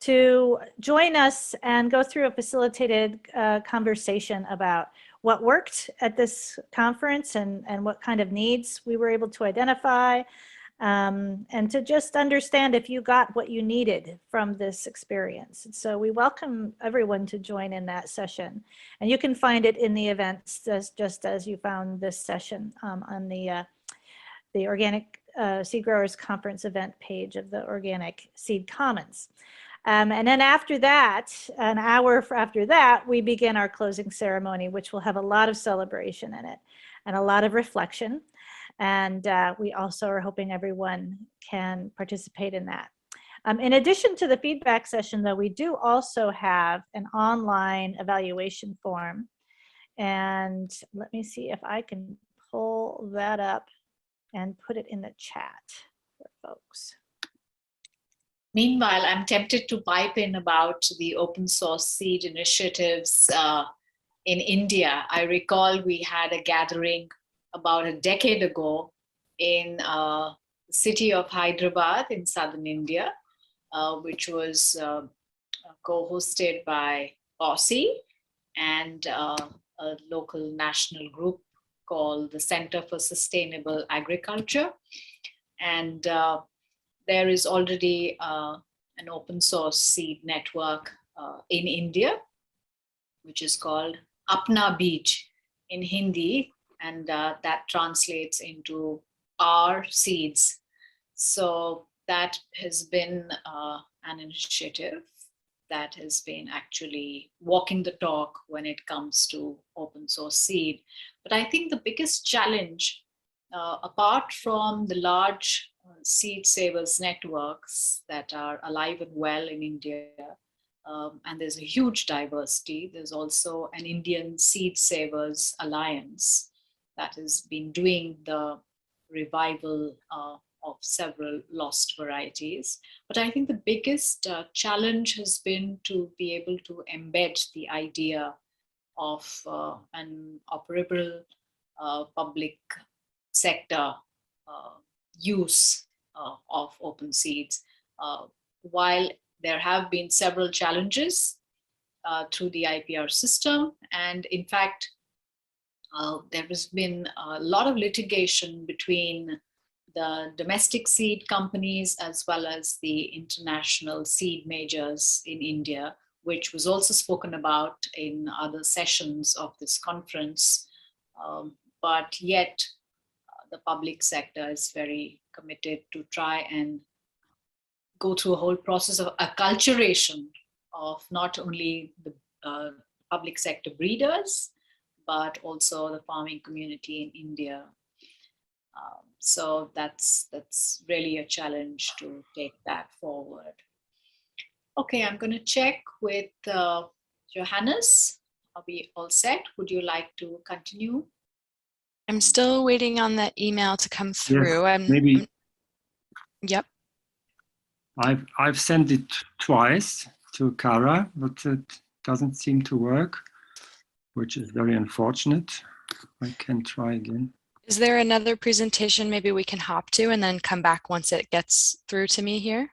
to join us and go through a facilitated conversation about what worked at this conference and what kind of needs we were able to identify, and to just understand if you got what you needed from this experience. So we welcome everyone to join in that session. And you can find it in the events just as you found this session on the Organic Seed Growers Conference event page of the Organic Seed Commons. And then after that, an hour after that, we begin our closing ceremony, which will have a lot of celebration in it and a lot of reflection. And we also are hoping everyone can participate in that. In addition to the feedback session, though, we do also have an online evaluation form. And let me see if I can pull that up and put it in the chat for folks. Meanwhile, I'm tempted to pipe in about the open source seed initiatives in India. I recall we had a gathering about a decade ago in the city of Hyderabad in southern India, which was co-hosted by Kotschi and a local national group called the Center for Sustainable Agriculture. And there is already an open source seed network in India, which is called Apna Beej in Hindi, and that translates into our seeds. So that has been an initiative that has been actually walking the talk when it comes to open source seed. But I think the biggest challenge, apart from the large seed savers networks that are alive and well in India, and there's a huge diversity, there's also an Indian Seed Savers Alliance that has been doing the revival of several lost varieties. But I think the biggest challenge has been to be able to embed the idea of an operable public sector use of open seeds. While there have been several challenges through the IPR system, and in fact, there has been a lot of litigation between the domestic seed companies as well as the international seed majors in India, which was also spoken about in other sessions of this conference. But yet, the public sector is very committed to try and go through a whole process of acculturation of not only the public sector breeders, but also the farming community in India. So that's really a challenge to take that forward. Okay, I'm going to check with Johannes. Are we all set? Would you like to continue? I'm still waiting on the email to come through. Yes, Yep. I've sent it twice to Kara, but it doesn't seem to work, which is very unfortunate. I can try again. Is there another presentation maybe we can hop to and then come back once it gets through to me here?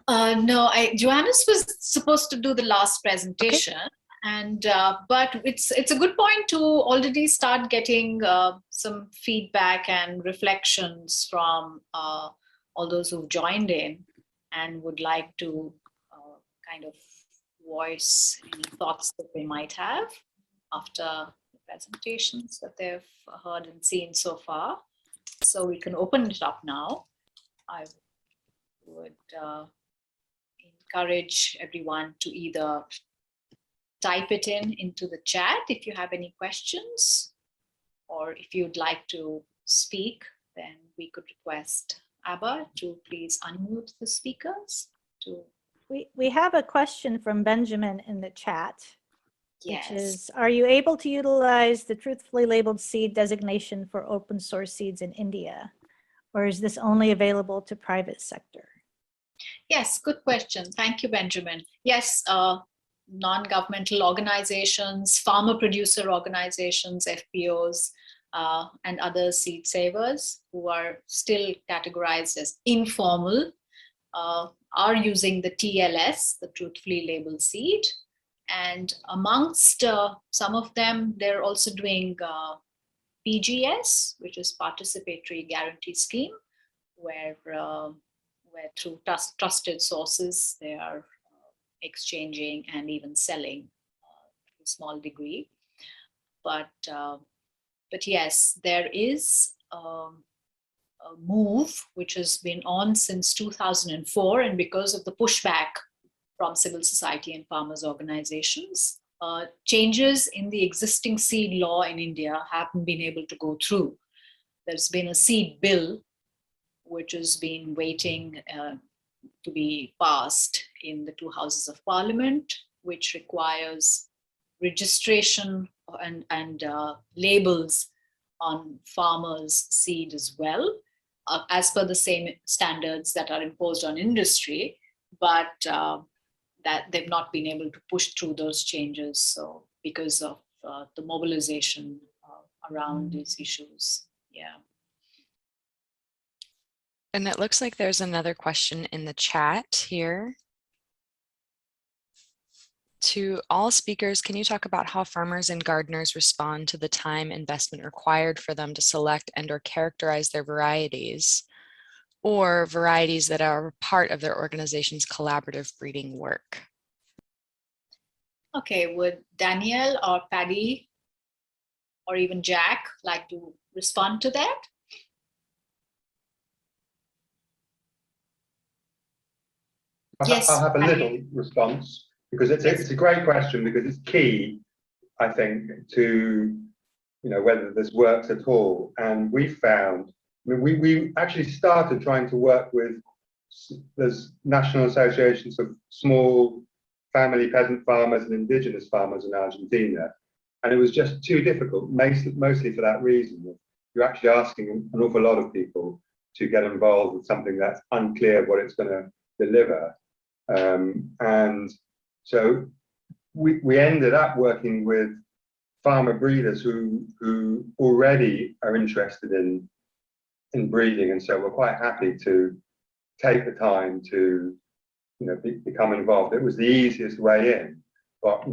No, Johannes was supposed to do the last presentation. Okay. And but it's a good point to already start getting some feedback and reflections from all those who've joined in and would like to kind of voice any thoughts that they might have after the presentations that they've heard and seen so far. So we can open it up now. I would encourage everyone to either type it into the chat if you have any questions, or if you'd like to speak, then we could request Abba to please unmute the speakers. We have a question from Benjamin in the chat, yes. Which is, are you able to utilize the truthfully labeled seed designation for open source seeds in India, or is this only available to private sector? Yes, good question. Thank you, Benjamin. Yes, non-governmental organizations, farmer producer organizations, FPOs, and other seed savers who are still categorized as informal are using the TLS, the truthfully labeled seed. And amongst some of them, they're also doing PGS, which is participatory guarantee scheme, where through trusted sources, they are exchanging and even selling to a small degree. But yes, there is a move which has been on since 2004, and because of the pushback from civil society and farmers organizations, changes in the existing seed law in India haven't been able to go through. There's been a seed bill which has been waiting to be passed in the two houses of parliament, which requires registration and labels on farmers' seed as well, as per the same standards that are imposed on industry, but that they've not been able to push through those changes. So because of the mobilization around these issues, yeah. And it looks like there's another question in the chat here. To all speakers, can you talk about how farmers and gardeners respond to the time investment required for them to select and or characterize their varieties, or varieties that are part of their organization's collaborative breeding work? Okay, would Daniel or Paddy or even Jack like to respond to that? Yes. I'll have a little response because it's a great question, because it's key, I think, to whether this works at all. And we found, we actually started trying to work with, there's national associations of small family peasant farmers and indigenous farmers in Argentina, and it was just too difficult, mostly for that reason. You're actually asking an awful lot of people to get involved with something that's unclear what it's going to deliver. And so we ended up working with farmer breeders who already are interested in breeding, and so we're quite happy to take the time to become involved. It was the easiest way in, but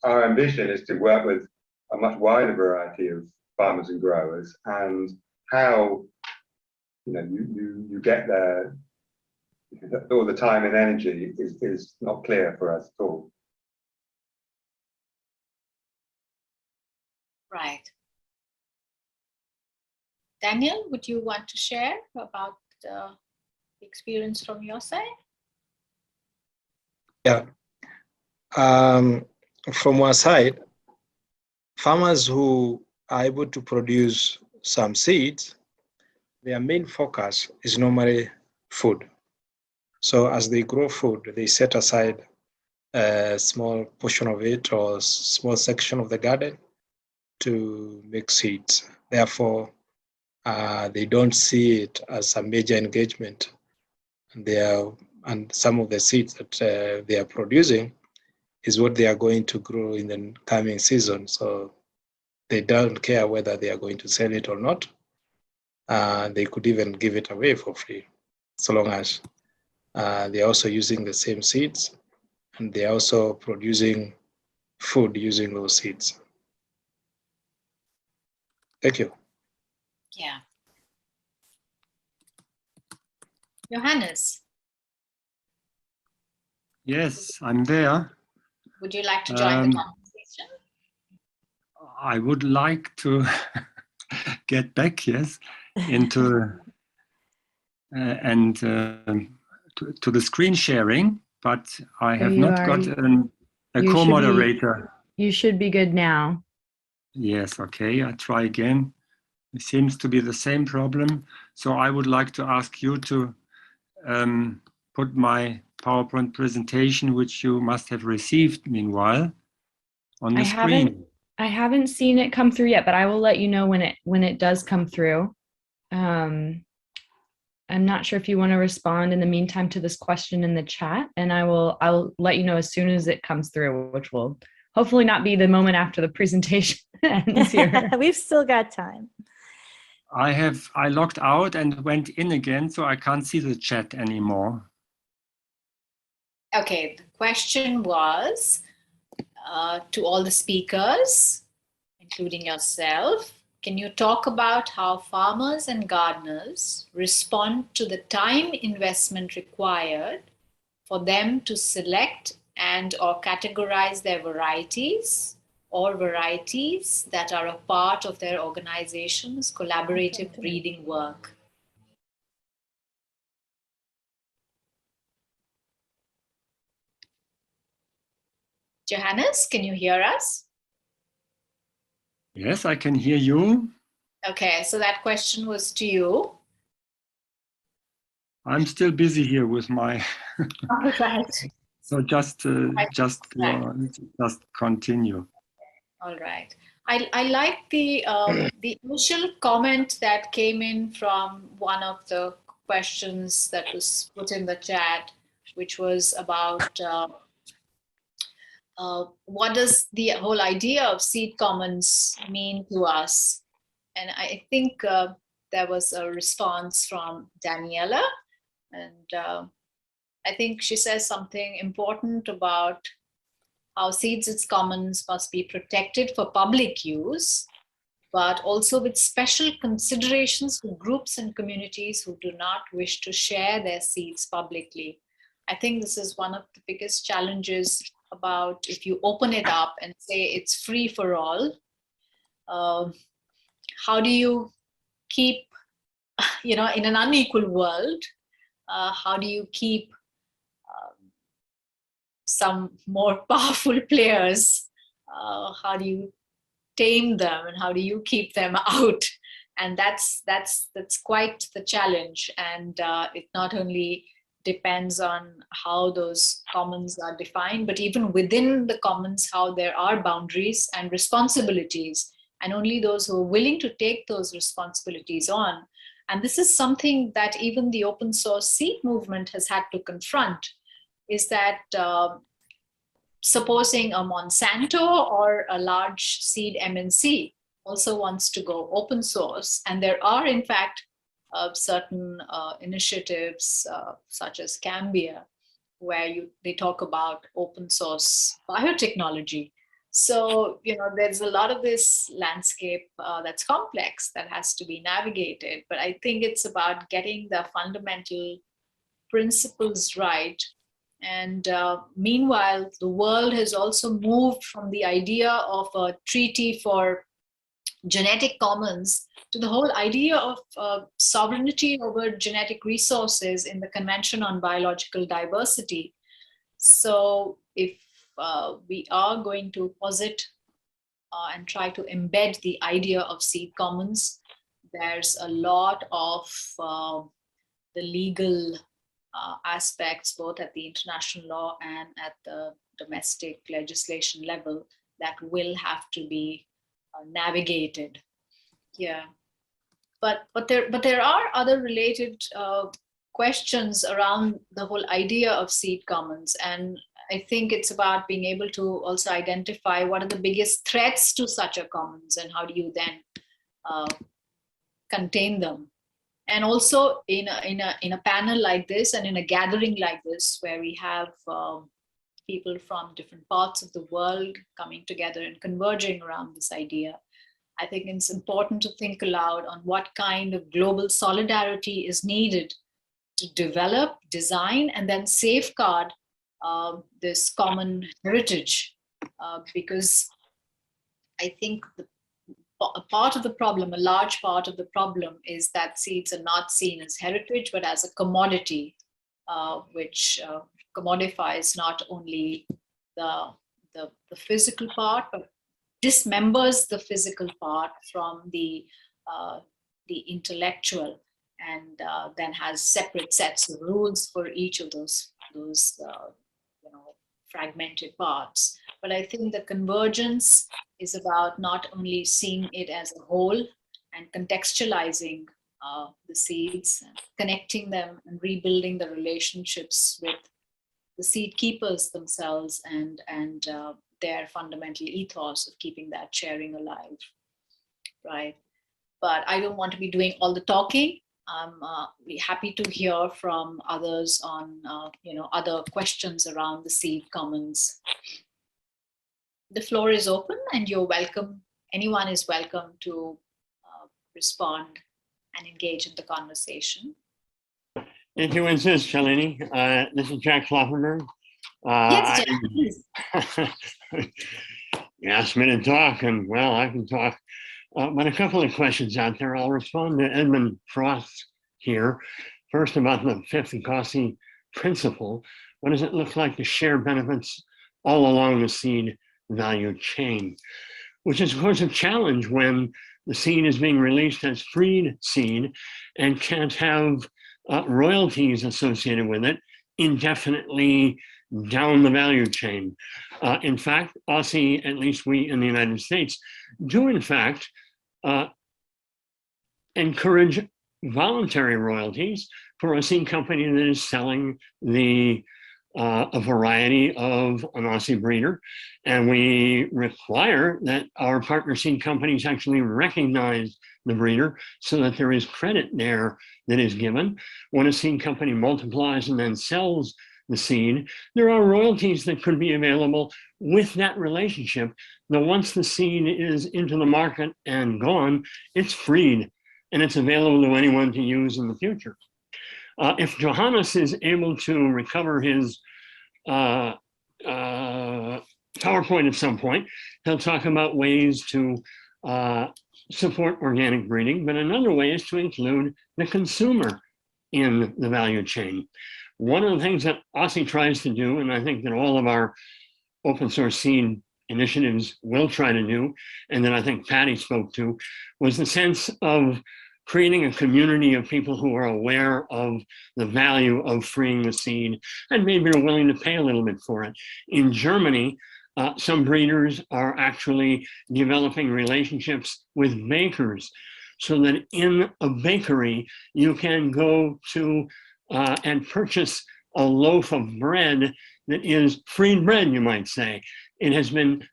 our ambition is to work with a much wider variety of farmers and growers, and how you get there, all the time and energy is not clear for us at all. Right. Daniel, would you want to share about the experience from your side? Yeah. From one side, farmers who are able to produce some seeds, their main focus is normally food. So as they grow food, they set aside a small portion of it or small section of the garden to make seeds. Therefore, they don't see it as a major engagement. And some of the seeds that they are producing is what they are going to grow in the coming season. So they don't care whether they are going to sell it or not. They could even give it away for free, so long as they're also using the same seeds and they're also producing food using those seeds. Thank you. Yeah. Johannes, Yes, I'm there. would you like to join the conversation? I would like to get back, yes, into to the screen sharing, but I have not got a co-moderator. You should be good now. Yes, okay, I try again. It seems to be the same problem. So I would like to ask you to put my PowerPoint presentation, which you must have received meanwhile, on the screen. I haven't seen it come through yet, but I will let you know when it does come through. I'm not sure if you want to respond in the meantime to this question in the chat, and I'll let you know as soon as it comes through, which will hopefully not be the moment after the presentation ends here. We've still got time. I logged out and went in again, so I can't see the chat anymore. Okay, the question was to all the speakers, including yourself, can you talk about how farmers and gardeners respond to the time investment required for them to select and or categorize their varieties or varieties that are a part of their organization's collaborative breeding work? Johannes, can you hear us? Yes, I can hear you. Okay, so that question was to you. I'm still busy here with my. All right. So just continue. All right. I like the initial comment that came in from one of the questions that was put in the chat, which was about what does the whole idea of seed commons mean to us? And I think there was a response from Daniela, and I think she says something important about how seeds commons must be protected for public use, but also with special considerations for groups and communities who do not wish to share their seeds publicly. I think this is one of the biggest challenges about if you open it up and say it's free for all. How do you keep, in an unequal world, how do you keep some more powerful players? How do you tame them, and how do you keep them out? And that's quite the challenge. And it not only depends on how those commons are defined, but even within the commons, how there are boundaries and responsibilities, and only those who are willing to take those responsibilities on. And this is something that even the open source seed movement has had to confront, is that supposing a Monsanto or a large seed MNC also wants to go open source, and there are in fact certain initiatives such as Cambia, where they talk about open source biotechnology. So, there's a lot of this landscape that's complex, that has to be navigated. But I think it's about getting the fundamental principles right. And meanwhile, the world has also moved from the idea of a treaty for genetic commons to the whole idea of sovereignty over genetic resources in the Convention on Biological Diversity. So if we are going to posit and try to embed the idea of seed commons, there's a lot of the legal aspects, both at the international law and at the domestic legislation level, that will have to be navigated. Yeah, but there are other related questions around the whole idea of seed commons, and I think it's about being able to also identify what are the biggest threats to such a commons, and how do you then contain them. And also in a panel like this, and in a gathering like this, where we have people from different parts of the world coming together and converging around this idea, I think it's important to think aloud on what kind of global solidarity is needed to develop, design, and then safeguard this common heritage. Because I think a part of the problem, a large part of the problem, is that seeds are not seen as heritage, but as a commodity, which commodifies not only the physical part, but dismembers the physical part from the intellectual, and then has separate sets of rules for each of those fragmented parts. But I think the convergence is about not only seeing it as a whole and contextualizing the seeds, connecting them and rebuilding the relationships with the seed keepers themselves and their fundamental ethos of keeping that sharing alive, right? But I don't want to be doing all the talking. I'm happy to hear from others on other questions around the seed commons. The floor is open, and you're welcome. Anyone is welcome to respond and engage in the conversation. If you insist, Shalini. This is Jack Kloppenberg. Yes, Jack, please. You asked me to talk, and well, I can talk. But a couple of questions out there. I'll respond to Edmund Frost here. First, about the fifth Kotschi principle. What does it look like to share benefits all along the seed value chain? Which is, of course, a challenge when the seed is being released as freed seed and can't have royalties associated with it indefinitely down the value chain. In fact, Aussie, at least we in the United States, do in fact encourage voluntary royalties for a seed company that is selling a variety of an Aussie breeder. And we require that our partner seed companies actually recognize the breeder so that there is credit there that is given. When a seed company multiplies and then sells the seed, there are royalties that could be available with that relationship. Now, once the seed is into the market and gone, it's freed and it's available to anyone to use in the future. If Johannes is able to recover his PowerPoint at some point, he'll talk about ways to support organic breeding, but another way is to include the consumer in the value chain. One of the things that Aussie tries to do, and I think that all of our open source seed initiatives will try to do, and that I think Patty spoke to, was the sense of creating a community of people who are aware of the value of freeing the seed and maybe are willing to pay a little bit for it. In Germany, some breeders are actually developing relationships with bakers so that in a bakery, you can go to and purchase a loaf of bread that is freed bread, you might say. It has been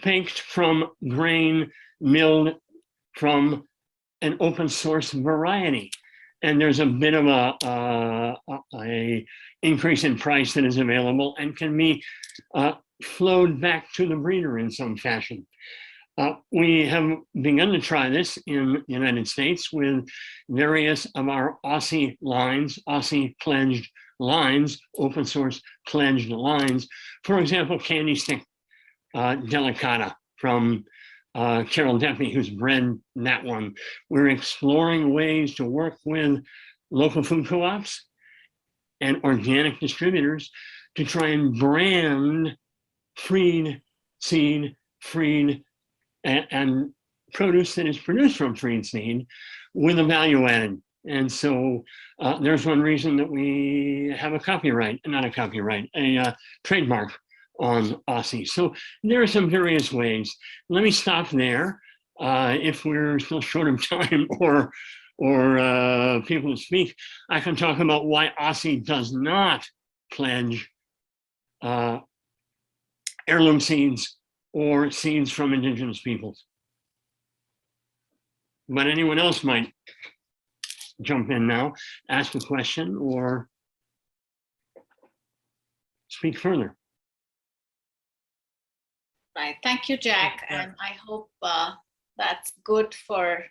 baked from grain, milled from an open source variety. And there's a bit of a increase in price that is available and can be flowed back to the breeder in some fashion. We have begun to try this in the United States with various of our Aussie lines, Aussie pledged lines, open source pledged lines. For example, Candy Stick Delicata from Carol Deppy, who's bred that one. We're exploring ways to work with local food co-ops and organic distributors to try and brand freed seed, freed and produce that is produced from freed seed with a value added. And so there's one reason that we have a copyright, not a copyright, a trademark on Aussie. So there are some various ways. Let me stop there. If we're still short of time or people to speak, I can talk about why Aussie does not pledge heirloom seeds or seeds from indigenous peoples. But anyone else might jump in now, ask a question or speak further. Right. Thank you, Jack. And I hope that's good for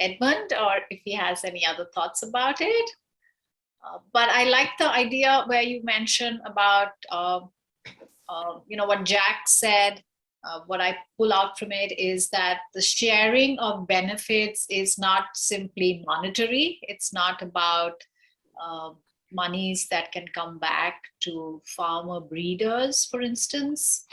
Edmund, or if he has any other thoughts about it. But I like the idea where you mentioned about, what Jack said. What I pull out from it is that the sharing of benefits is not simply monetary. It's not about monies that can come back to farmer breeders, for instance,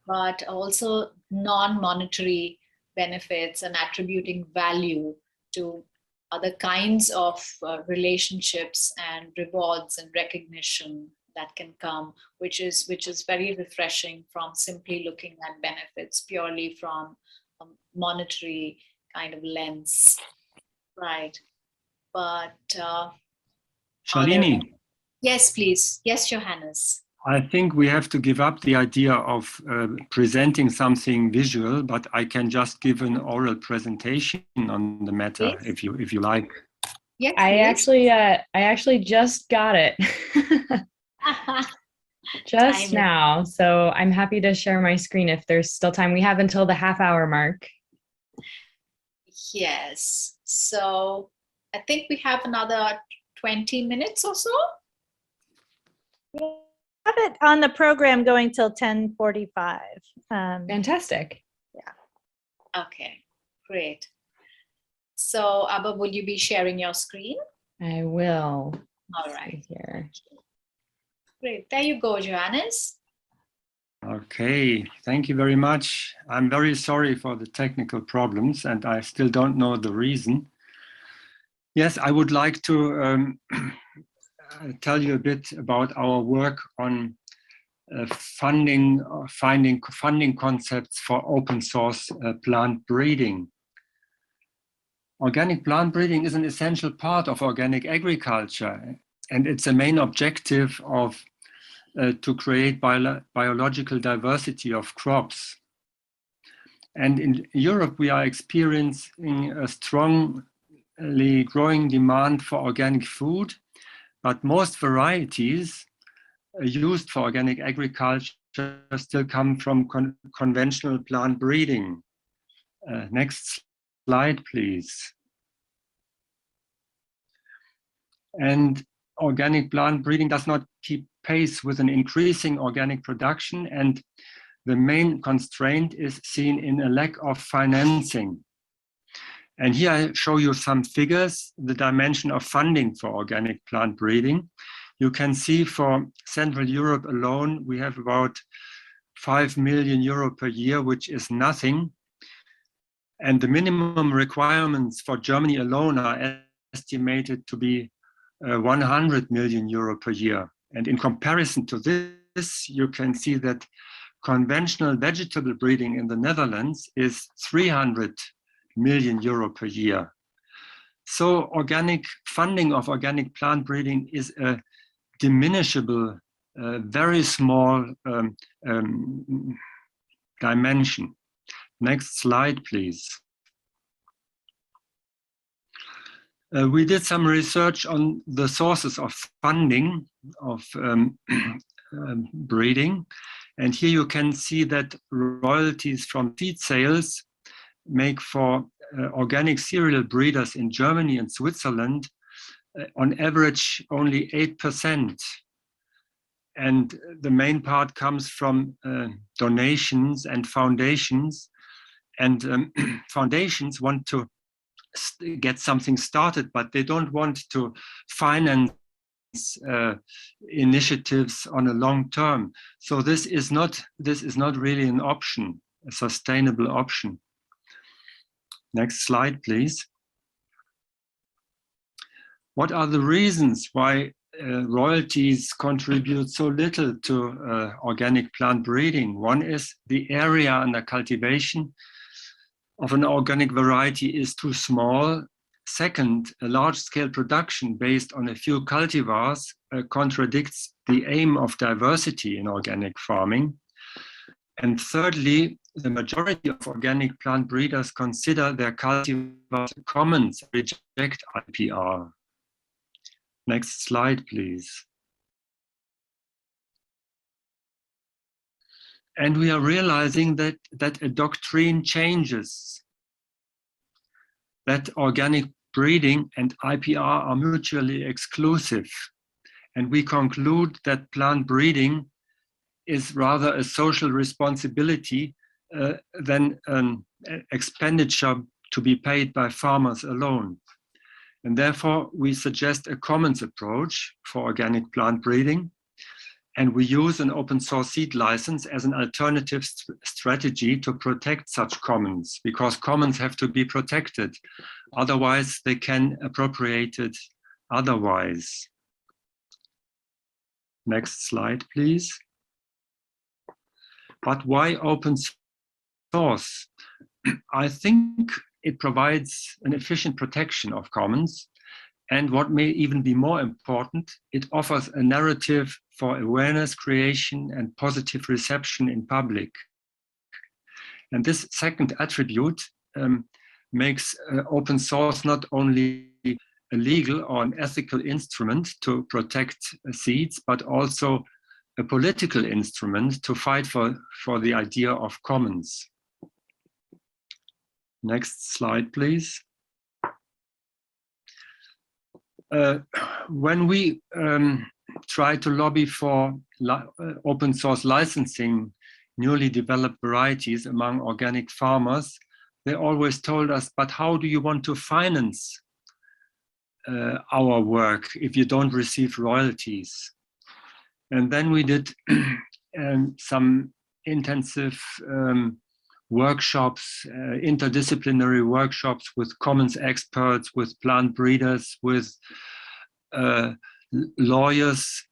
but also non-monetary benefits and attributing value to other kinds of relationships and rewards and recognition that can come, which is very refreshing from simply looking at benefits purely from a monetary kind of lens, right? But Shalini. Yes, please. Yes, Johannes. I think we have to give up the idea of presenting something visual, but I can just give an oral presentation on the matter, Please. if you like. Yes, I actually just got it. Just now. So I'm happy to share my screen if there's still time. We have until the half-hour mark. Yes. So I think we have another 20 minutes or so. We have it on the program going till 10:45. Fantastic. Yeah. Okay, great. So Abba, will you be sharing your screen? I will. All right. Here. Great. There you go, Johannes. Okay, thank you very much. I'm very sorry for the technical problems, and I still don't know the reason. Yes, I would like to tell you a bit about our work on finding funding concepts for open source plant breeding. Organic plant breeding is an essential part of organic agriculture, and it's a main objective of to create biological diversity of crops. And in Europe, we are experiencing a strongly growing demand for organic food, but most varieties used for organic agriculture still come from conventional plant breeding. Next slide, please. And organic plant breeding does not keep pace with an increasing organic production, and the main constraint is seen in a lack of financing. And here I show you some figures, the dimension of funding for organic plant breeding. You can see for Central Europe alone, we have about 5 million euro per year, which is nothing. And the minimum requirements for Germany alone are estimated to be 100 million euro per year. And in comparison to this, you can see that conventional vegetable breeding in the Netherlands is 300 million euro per year. So organic funding of organic plant breeding is a diminishable, very small dimension. Next slide, please. We did some research on the sources of funding of breeding. And here you can see that royalties from seed sales make for organic cereal breeders in Germany and Switzerland on average only 8%. And the main part comes from donations and foundations. And foundations want to get something started, but they don't want to finance initiatives on a long term. So this is not really an option, a sustainable option. Next slide, please. What are the reasons why royalties contribute so little to organic plant breeding? One is the area under cultivation of an organic variety is too small. Second, a large-scale production based on a few cultivars contradicts the aim of diversity in organic farming. And thirdly, the majority of organic plant breeders consider their cultivars commons, reject IPR. Next slide, please. And we are realizing that a doctrine changes, that organic breeding and IPR are mutually exclusive. And we conclude that plant breeding is rather a social responsibility than an expenditure to be paid by farmers alone. And therefore, we suggest a commons approach for organic plant breeding. And we use an open source seed license as an alternative strategy to protect such commons, because commons have to be protected. Otherwise, they can appropriate it otherwise. Next slide, please. But why open source? I think it provides an efficient protection of commons. And what may even be more important, it offers a narrative for awareness creation and positive reception in public. And this second attribute makes open source not only a legal or an ethical instrument to protect seeds, but also a political instrument to fight for the idea of commons. Next slide, please. When we try to lobby for open source licensing newly developed varieties among organic farmers, they always told us, but how do you want to finance our work if you don't receive royalties? And then we did some intensive workshops, interdisciplinary workshops with commons experts, with plant breeders, with lawyers,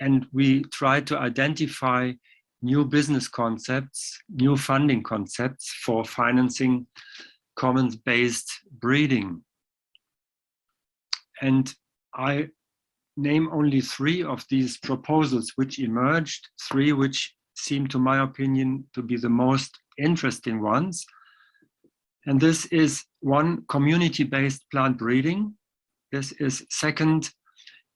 and we tried to identify new business concepts, new funding concepts for financing commons-based breeding. And I name only 3 of these proposals which emerged, 3 which seem, to my opinion, to be the most interesting ones. And this is 1, community-based plant breeding. This is 2nd,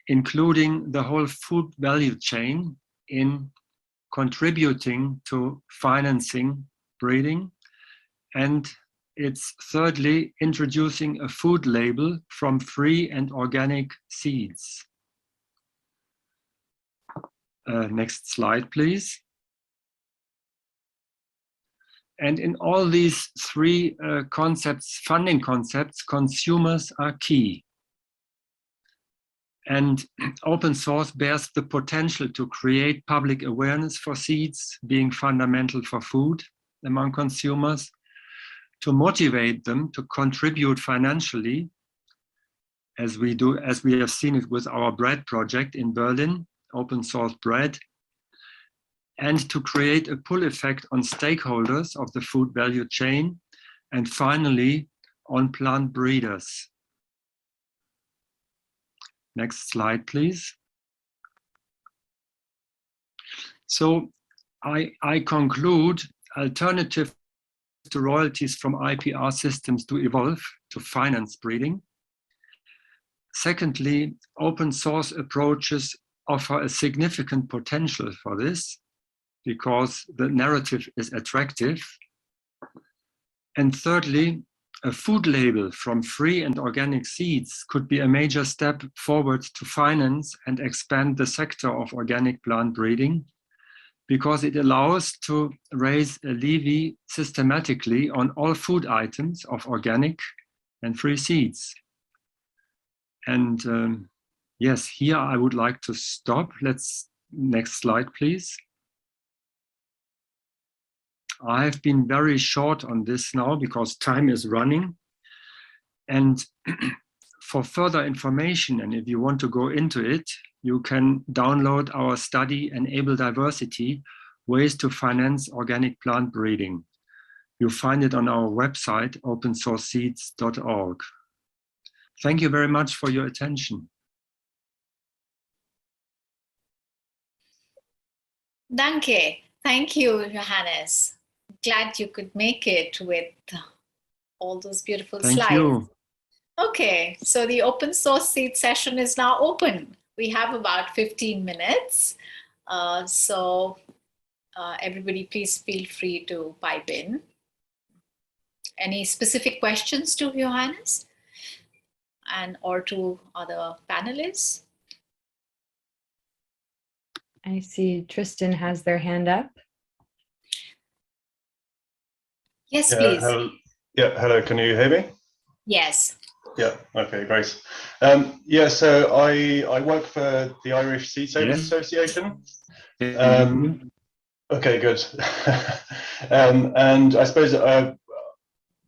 including the whole food value chain in contributing to financing breeding. And it's thirdly, introducing a food label from free and organic seeds. Next slide, please. And in all these three concepts, funding concepts, consumers are key. And open source bears the potential to create public awareness for seeds being fundamental for food among consumers, to motivate them to contribute financially, as we have seen it with our bread project in Berlin, open source bread, and to create a pull effect on stakeholders of the food value chain, and finally on plant breeders. Next slide, please. So I conclude alternatives to royalties from IPR systems to evolve to finance breeding. Secondly, open source approaches offer a significant potential for this because the narrative is attractive. And thirdly, a food label from free and organic seeds could be a major step forward to finance and expand the sector of organic plant breeding, because it allows to raise a levy systematically on all food items of organic and free seeds. And yes, here I would like to stop. Next slide, please. I have been very short on this now because time is running. And for further information, and if you want to go into it, you can download our study, Enable Diversity, Ways to Finance Organic Plant Breeding. You'll find it on our website, opensourceseeds.org. Thank you very much for your attention. Danke. Thank you, Johannes. Glad you could make it with all those beautiful slides. Thank you. Okay, so the open source seed session is now open. We have about 15 minutes. Everybody please feel free to pipe in. Any specific questions to Johannes or to other panelists? I see Tristan has their hand up. Yes, please. Hello, can you hear me? Yes. Yeah, okay, great. So I work for the Irish Seed Savers Association. Okay, good. And I suppose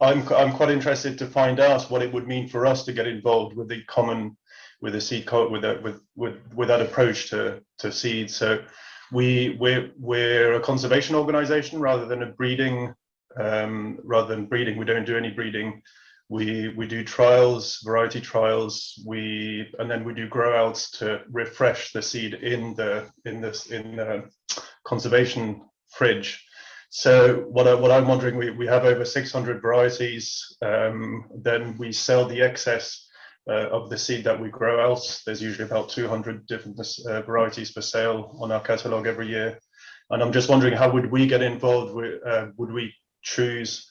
I'm quite interested to find out what it would mean for us to get involved with that approach to seeds. So we're a conservation organization rather than a breeding. We don't do any breeding. We do trials, variety trials. And then we do grow outs to refresh the seed in the conservation fridge. So what I'm wondering, we have over 600 varieties. Then we sell the excess of the seed that we grow out. There's usually about 200 different varieties for sale on our catalogue every year. And I'm just wondering, how would we get involved? Would we choose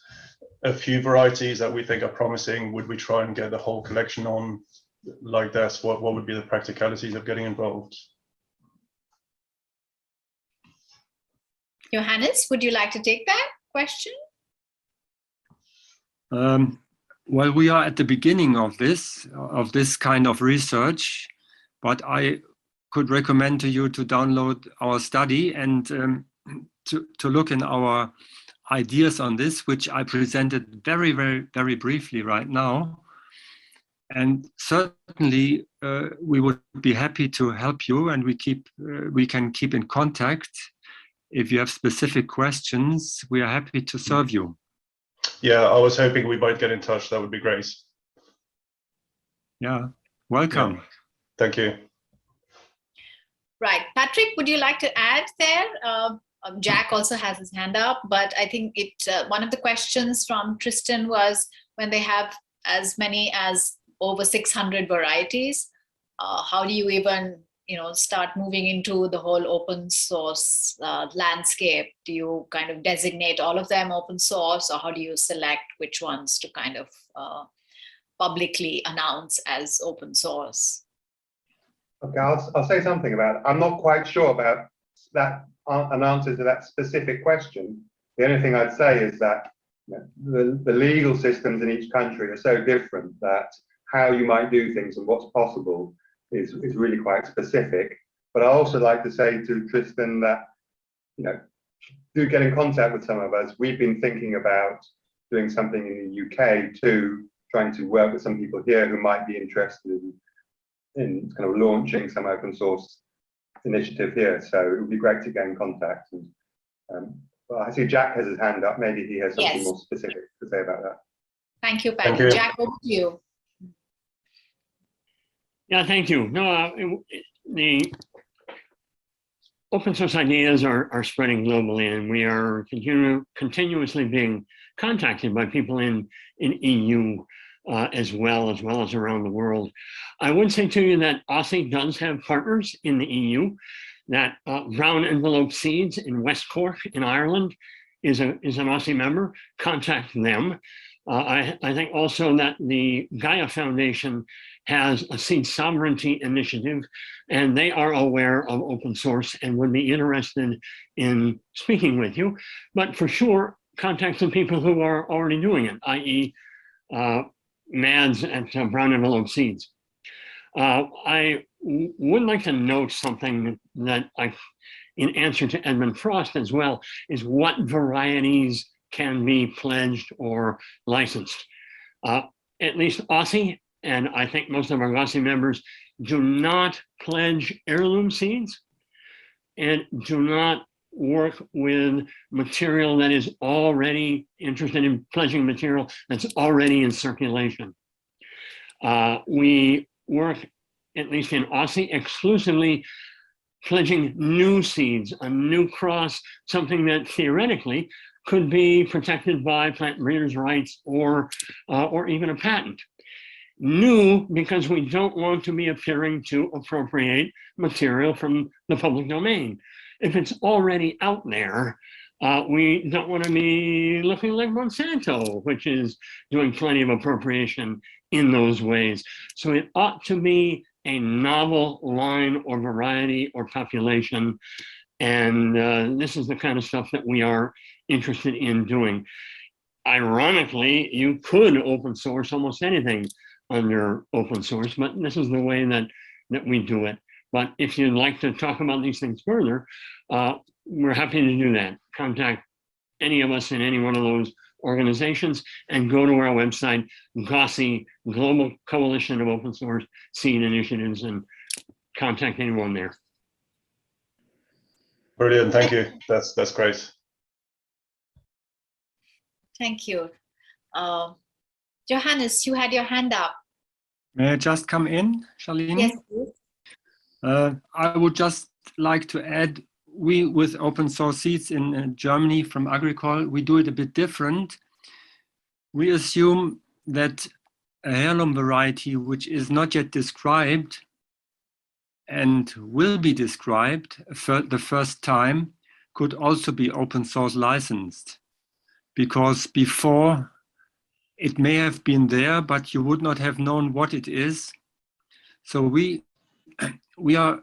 a few varieties that we think are promising? Would we try and get the whole collection on like this? What would be the practicalities of getting involved? Johannes, would you like to take that question? Well, we are at the beginning of this kind of research, but I could recommend to you to download our study and to look in our ideas on this, which I presented very, very, very briefly right now. And certainly we would be happy to help you, and we can keep in contact. If you have specific questions, we are happy to serve you. Yeah, I was hoping we might get in touch. That would be great. Yeah, welcome. Yeah. Thank you. Right, Patrick, would you like to add there? Jack also has his hand up, but I think one of the questions from Tristan was when they have as many as over 600 varieties, how do you even start moving into the whole open source landscape? Do you kind of designate all of them open source, or how do you select which ones to kind of publicly announce as open source? Okay, I'll say something about it. I'm not quite sure about that, an answer to that specific question. The only thing I'd say is that the legal systems in each country are so different that how you might do things and what's possible is really quite specific. But I also like to say to Tristan that, do get in contact with some of us. We've been thinking about doing something in the UK too, trying to work with some people here who might be interested in kind of launching some open source initiative here. So it would be great to get in contact. And well, I see Jack has his hand up. Maybe he has something more specific to say about that. Thank you, Thank Patty. you. Jack, over to you. Yeah, thank you. No, the open source ideas are spreading globally, and we are continuously being contacted by people in EU as well as around the world. I would say to you that Aussie does have partners in the EU. That brown envelope seeds in West Cork in Ireland is an Aussie member. Contact them. I think also that the Gaia Foundation has a seed sovereignty initiative, and they are aware of open source and would be interested in speaking with you. But for sure, contact some people who are already doing it, i.e. Mads at Brown Envelope Seeds. I would like to note something that in answer to Edmund Frost as well, is what varieties can be pledged or licensed. At least Aussie, and I think most of our Aussie members, do not pledge heirloom seeds and do not work with material that is already interested in pledging material that's already in circulation. We work, at least in Aussie, exclusively pledging new seeds, a new cross, something that theoretically could be protected by plant breeders' rights or even a patent. New, because we don't want to be appearing to appropriate material from the public domain. If it's already out there, we don't want to be looking like Monsanto, which is doing plenty of appropriation in those ways. So it ought to be a novel line or variety or population. And this is the kind of stuff that we are interested in doing. Ironically, you could open source almost anything under open source, but this is the way that we do it. But if you'd like to talk about these things further, we're happy to do that. Contact any of us in any one of those organizations and go to our website, GOSSI, Global Coalition of Open Source Seed Initiatives, and contact anyone there. Brilliant, thank you. That's great. Thank you. Johannes, you had your hand up. May I just come in, Shalini? Yes, please. I would just like to add, we with open source seeds in Germany from Agrecol, we do it a bit different. We assume that a heirloom variety which is not yet described and will be described for the first time could also be open source licensed, because before it may have been there, but you would not have known what it is. So we are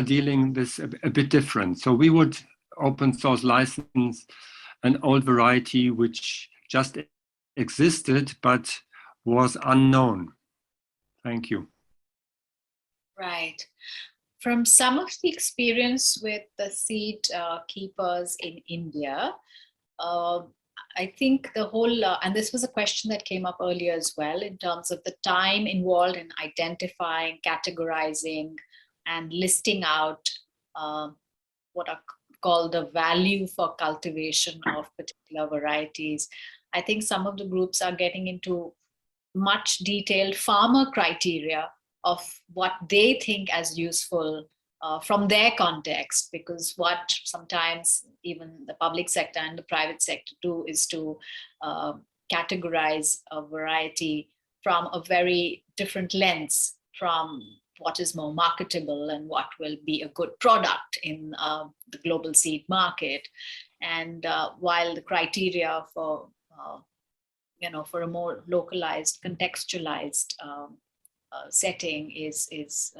dealing this a bit different. So we would open source license an old variety which just existed but was unknown. Thank you. Right. From some of the experience with the seed keepers in India, I think the whole, and this was a question that came up earlier as well, in terms of the time involved in identifying, categorizing, and listing out what are called the value for cultivation of particular varieties. I think some of the groups are getting into much detailed farmer criteria of what they think as useful from their context, because what sometimes even the public sector and the private sector do is to categorize a variety from a very different lens from what is more marketable and what will be a good product in the global seed market. And while the criteria for for a more localized, contextualized setting is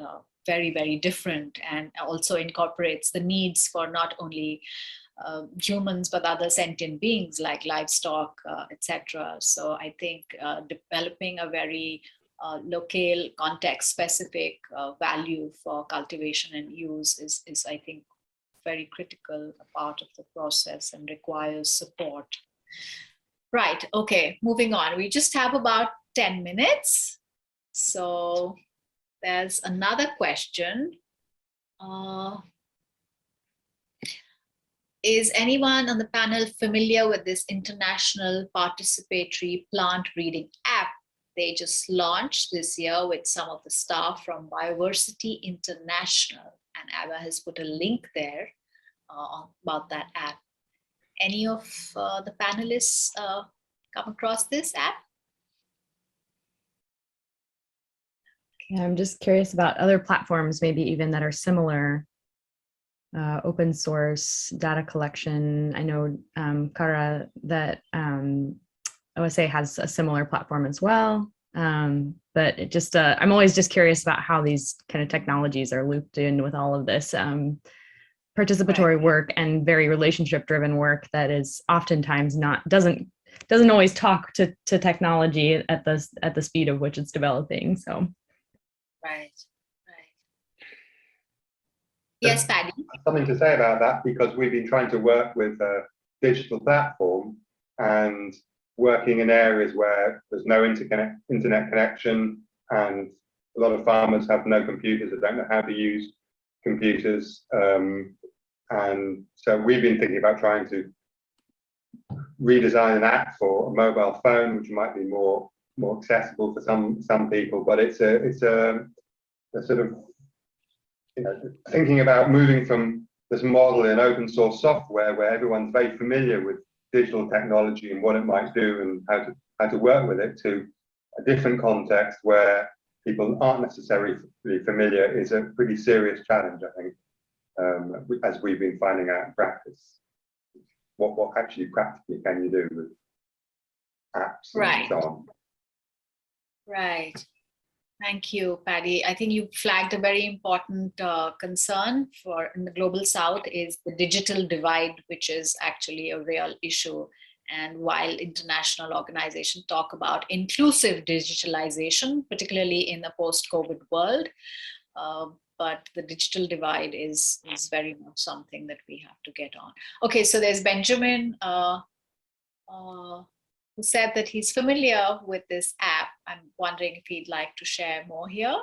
very, very different, and also incorporates the needs for not only humans but other sentient beings like livestock, etc. So I think developing a very local, context-specific value for cultivation and use is I think very critical part of the process and requires support. Right, okay, moving on. We just have about 10 minutes. So there's another question. Is anyone on the panel familiar with this international participatory plant breeding app they just launched this year with some of the staff from Biodiversity International? And Ava has put a link there about that app. Any of the panelists come across this app? Yeah, I'm just curious about other platforms, maybe even that are similar. Open source data collection. I know, Kara, that OSA has a similar platform as well. But it just, I'm always just curious about how these kind of technologies are looped in with all of this participatory work and very relationship-driven work that is oftentimes doesn't always talk to technology at the speed of which it's developing. So. Right. Yes, Paddy. Something to say about that, because we've been trying to work with a digital platform and working in areas where there's no internet connection, and a lot of farmers have no computers or don't know how to use computers. And so we've been thinking about trying to redesign an app for a mobile phone, which might be more accessible for some people. But it's a sort of, thinking about moving from this model in open source software where everyone's very familiar with digital technology and what it might do and how to work with it, to a different context where people aren't necessarily familiar is a pretty serious challenge, I think, as we've been finding out in practice. What actually practically can you do with apps and so on? Right. Thank you, Paddy. I think you flagged a very important concern in the global south is the digital divide, which is actually a real issue. And while international organizations talk about inclusive digitalization, particularly in the post-COVID world, but the digital divide is very much something that we have to get on. Okay, so there's Benjamin who said that he's familiar with this app. I'm wondering if he'd like to share more here.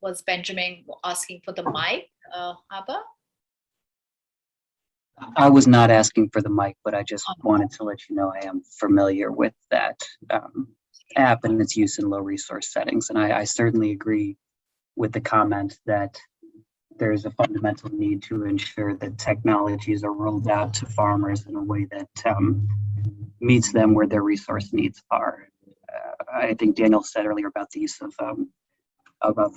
Was Benjamin asking for the mic, Abba? I was not asking for the mic, but I just wanted to let you know I am familiar with that app and its use in low resource settings. And I certainly agree with the comment that there's a fundamental need to ensure that technologies are rolled out to farmers in a way that meets them where their resource needs are. I think Daniel said earlier about the use of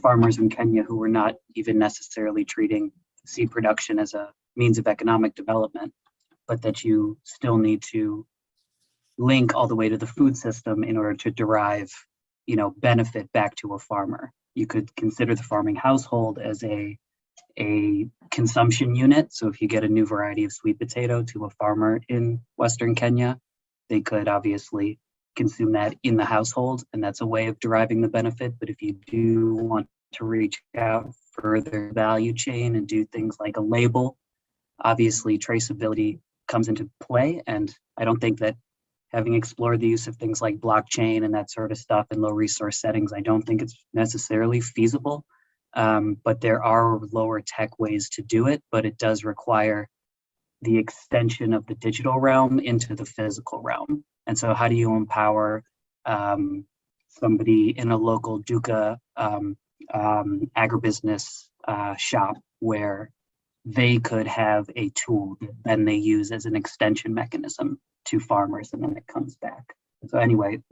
farmers in Kenya who were not even necessarily treating seed production as a means of economic development, but that you still need to link all the way to the food system in order to derive, benefit back to a farmer. You could consider the farming household as a consumption unit. So if you get a new variety of sweet potato to a farmer in Western Kenya, they could obviously consume that in the household, and that's a way of deriving the benefit. But if you do want to reach out further value chain and do things like a label, obviously traceability comes into play. And I don't think that, having explored the use of things like blockchain and that sort of stuff in low resource settings, I don't think it's necessarily feasible. But there are lower tech ways to do it, but it does require the extension of the digital realm into the physical realm. And so how do you empower somebody in a local Duca agribusiness shop where they could have a tool that then they use as an extension mechanism to farmers, and then it comes back. So anyway,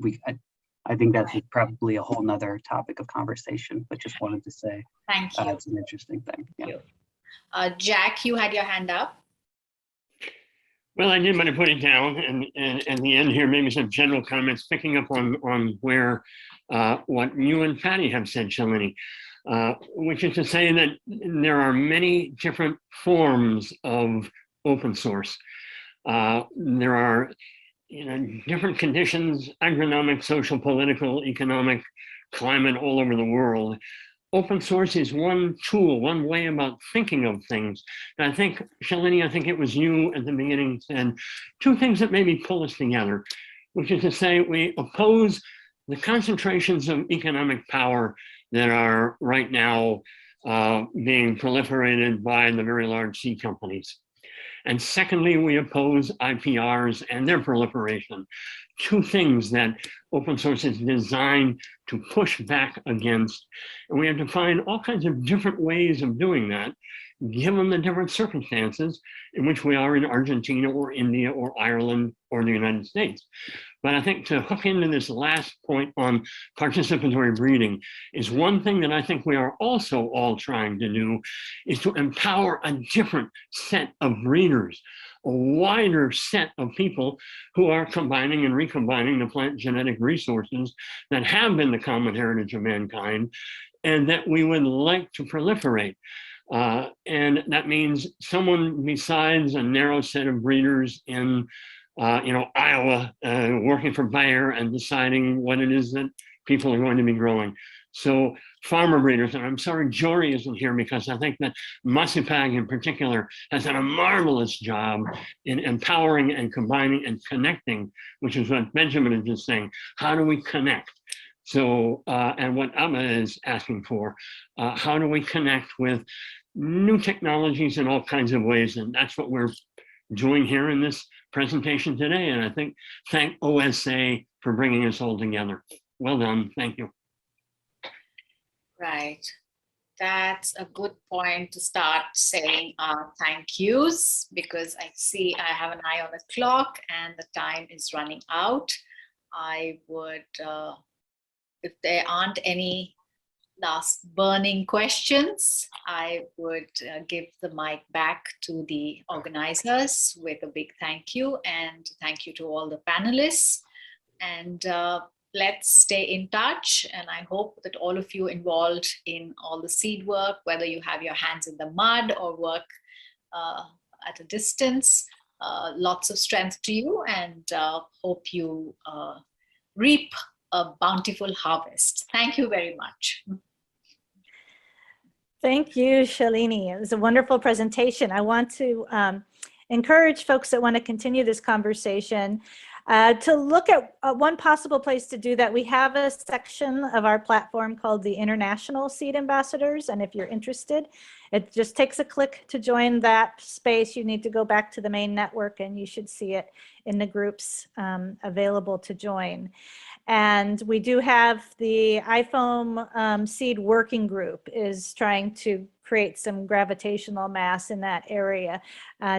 I think that's probably a whole nother topic of conversation, but just wanted to say Thank you. it's an interesting thing. Thank you. Jack, you had your hand up. Well, I did want to put it down, and at the end here, maybe some general comments, picking up on where what you and Patty have said, Shalini, which is to say that there are many different forms of open source. There are different conditions, agronomic, social, political, economic, climate all over the world. Open source is one tool, one way about thinking of things. And I think, Shalini, I think it was you at the beginning said two things that maybe pull us together, which is to say we oppose the concentrations of economic power that are right now being proliferated by the very large seed companies. And secondly, we oppose IPRs and their proliferation. Two things that open source is designed to push back against. And we have to find all kinds of different ways of doing that, given the different circumstances in which we are in Argentina or India or Ireland or the United States. But I think to hook into this last point on participatory breeding is one thing that I think we are also all trying to do is to empower a different set of breeders, a wider set of people who are combining and recombining the plant genetic resources that have been the common heritage of mankind and that we would like to proliferate. And that means someone besides a narrow set of breeders in Iowa, working for Bayer and deciding what it is that people are going to be growing. So farmer breeders, and I'm sorry Georie isn't here because I think that Masipag in particular has done a marvelous job in empowering and combining and connecting, which is what Benjamin is just saying. How do we connect? So, and what Abba is asking for, how do we connect with new technologies in all kinds of ways? And that's what we're doing here in this presentation today. And I think thank OSA for bringing us all together. Well done, thank you. Right. That's a good point to start saying thank yous, because I see I have an eye on the clock and the time is running out. I would, if there aren't any last burning questions, I would give the mic back to the organizers with a big thank you, and thank you to all the panelists. And let's stay in touch. And I hope that all of you involved in all the seed work, whether you have your hands in the mud or work at a distance, lots of strength to you, and hope you reap a bountiful harvest. Thank you very much. Thank you, Shalini. It was a wonderful presentation. I want to encourage folks that want to continue this conversation to look at one possible place to do that. We have a section of our platform called the International Seed Ambassadors. And if you're interested, it just takes a click to join that space. You need to go back to the main network and you should see it in the groups available to join. And we do have the IFOAM seed working group is trying to create some gravitational mass in that area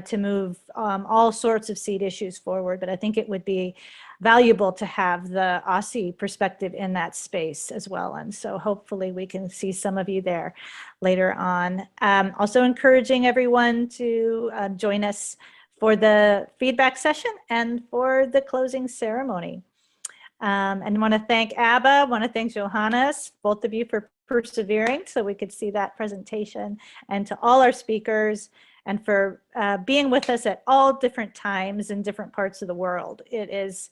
to move all sorts of seed issues forward. But I think it would be valuable to have the Aussie perspective in that space as well. And so hopefully we can see some of you there later on. Also encouraging everyone to join us for the feedback session and for the closing ceremony. And I want to thank Abba, want to thank Johannes, both of you for persevering so we could see that presentation, and to all our speakers, and for being with us at all different times in different parts of the world. It is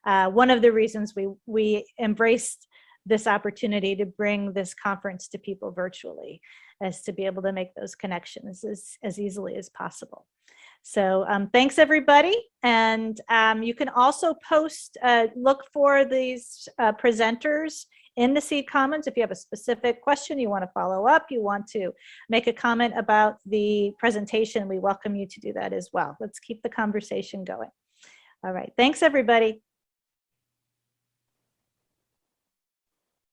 one of the reasons we embraced this opportunity to bring this conference to people virtually, as to be able to make those connections as easily as possible. So thanks everybody. And you can also post, look for these presenters in the Seed Commons. If you have a specific question, you want to follow up, you want to make a comment about the presentation, we welcome you to do that as well. Let's keep the conversation going. All right, thanks everybody.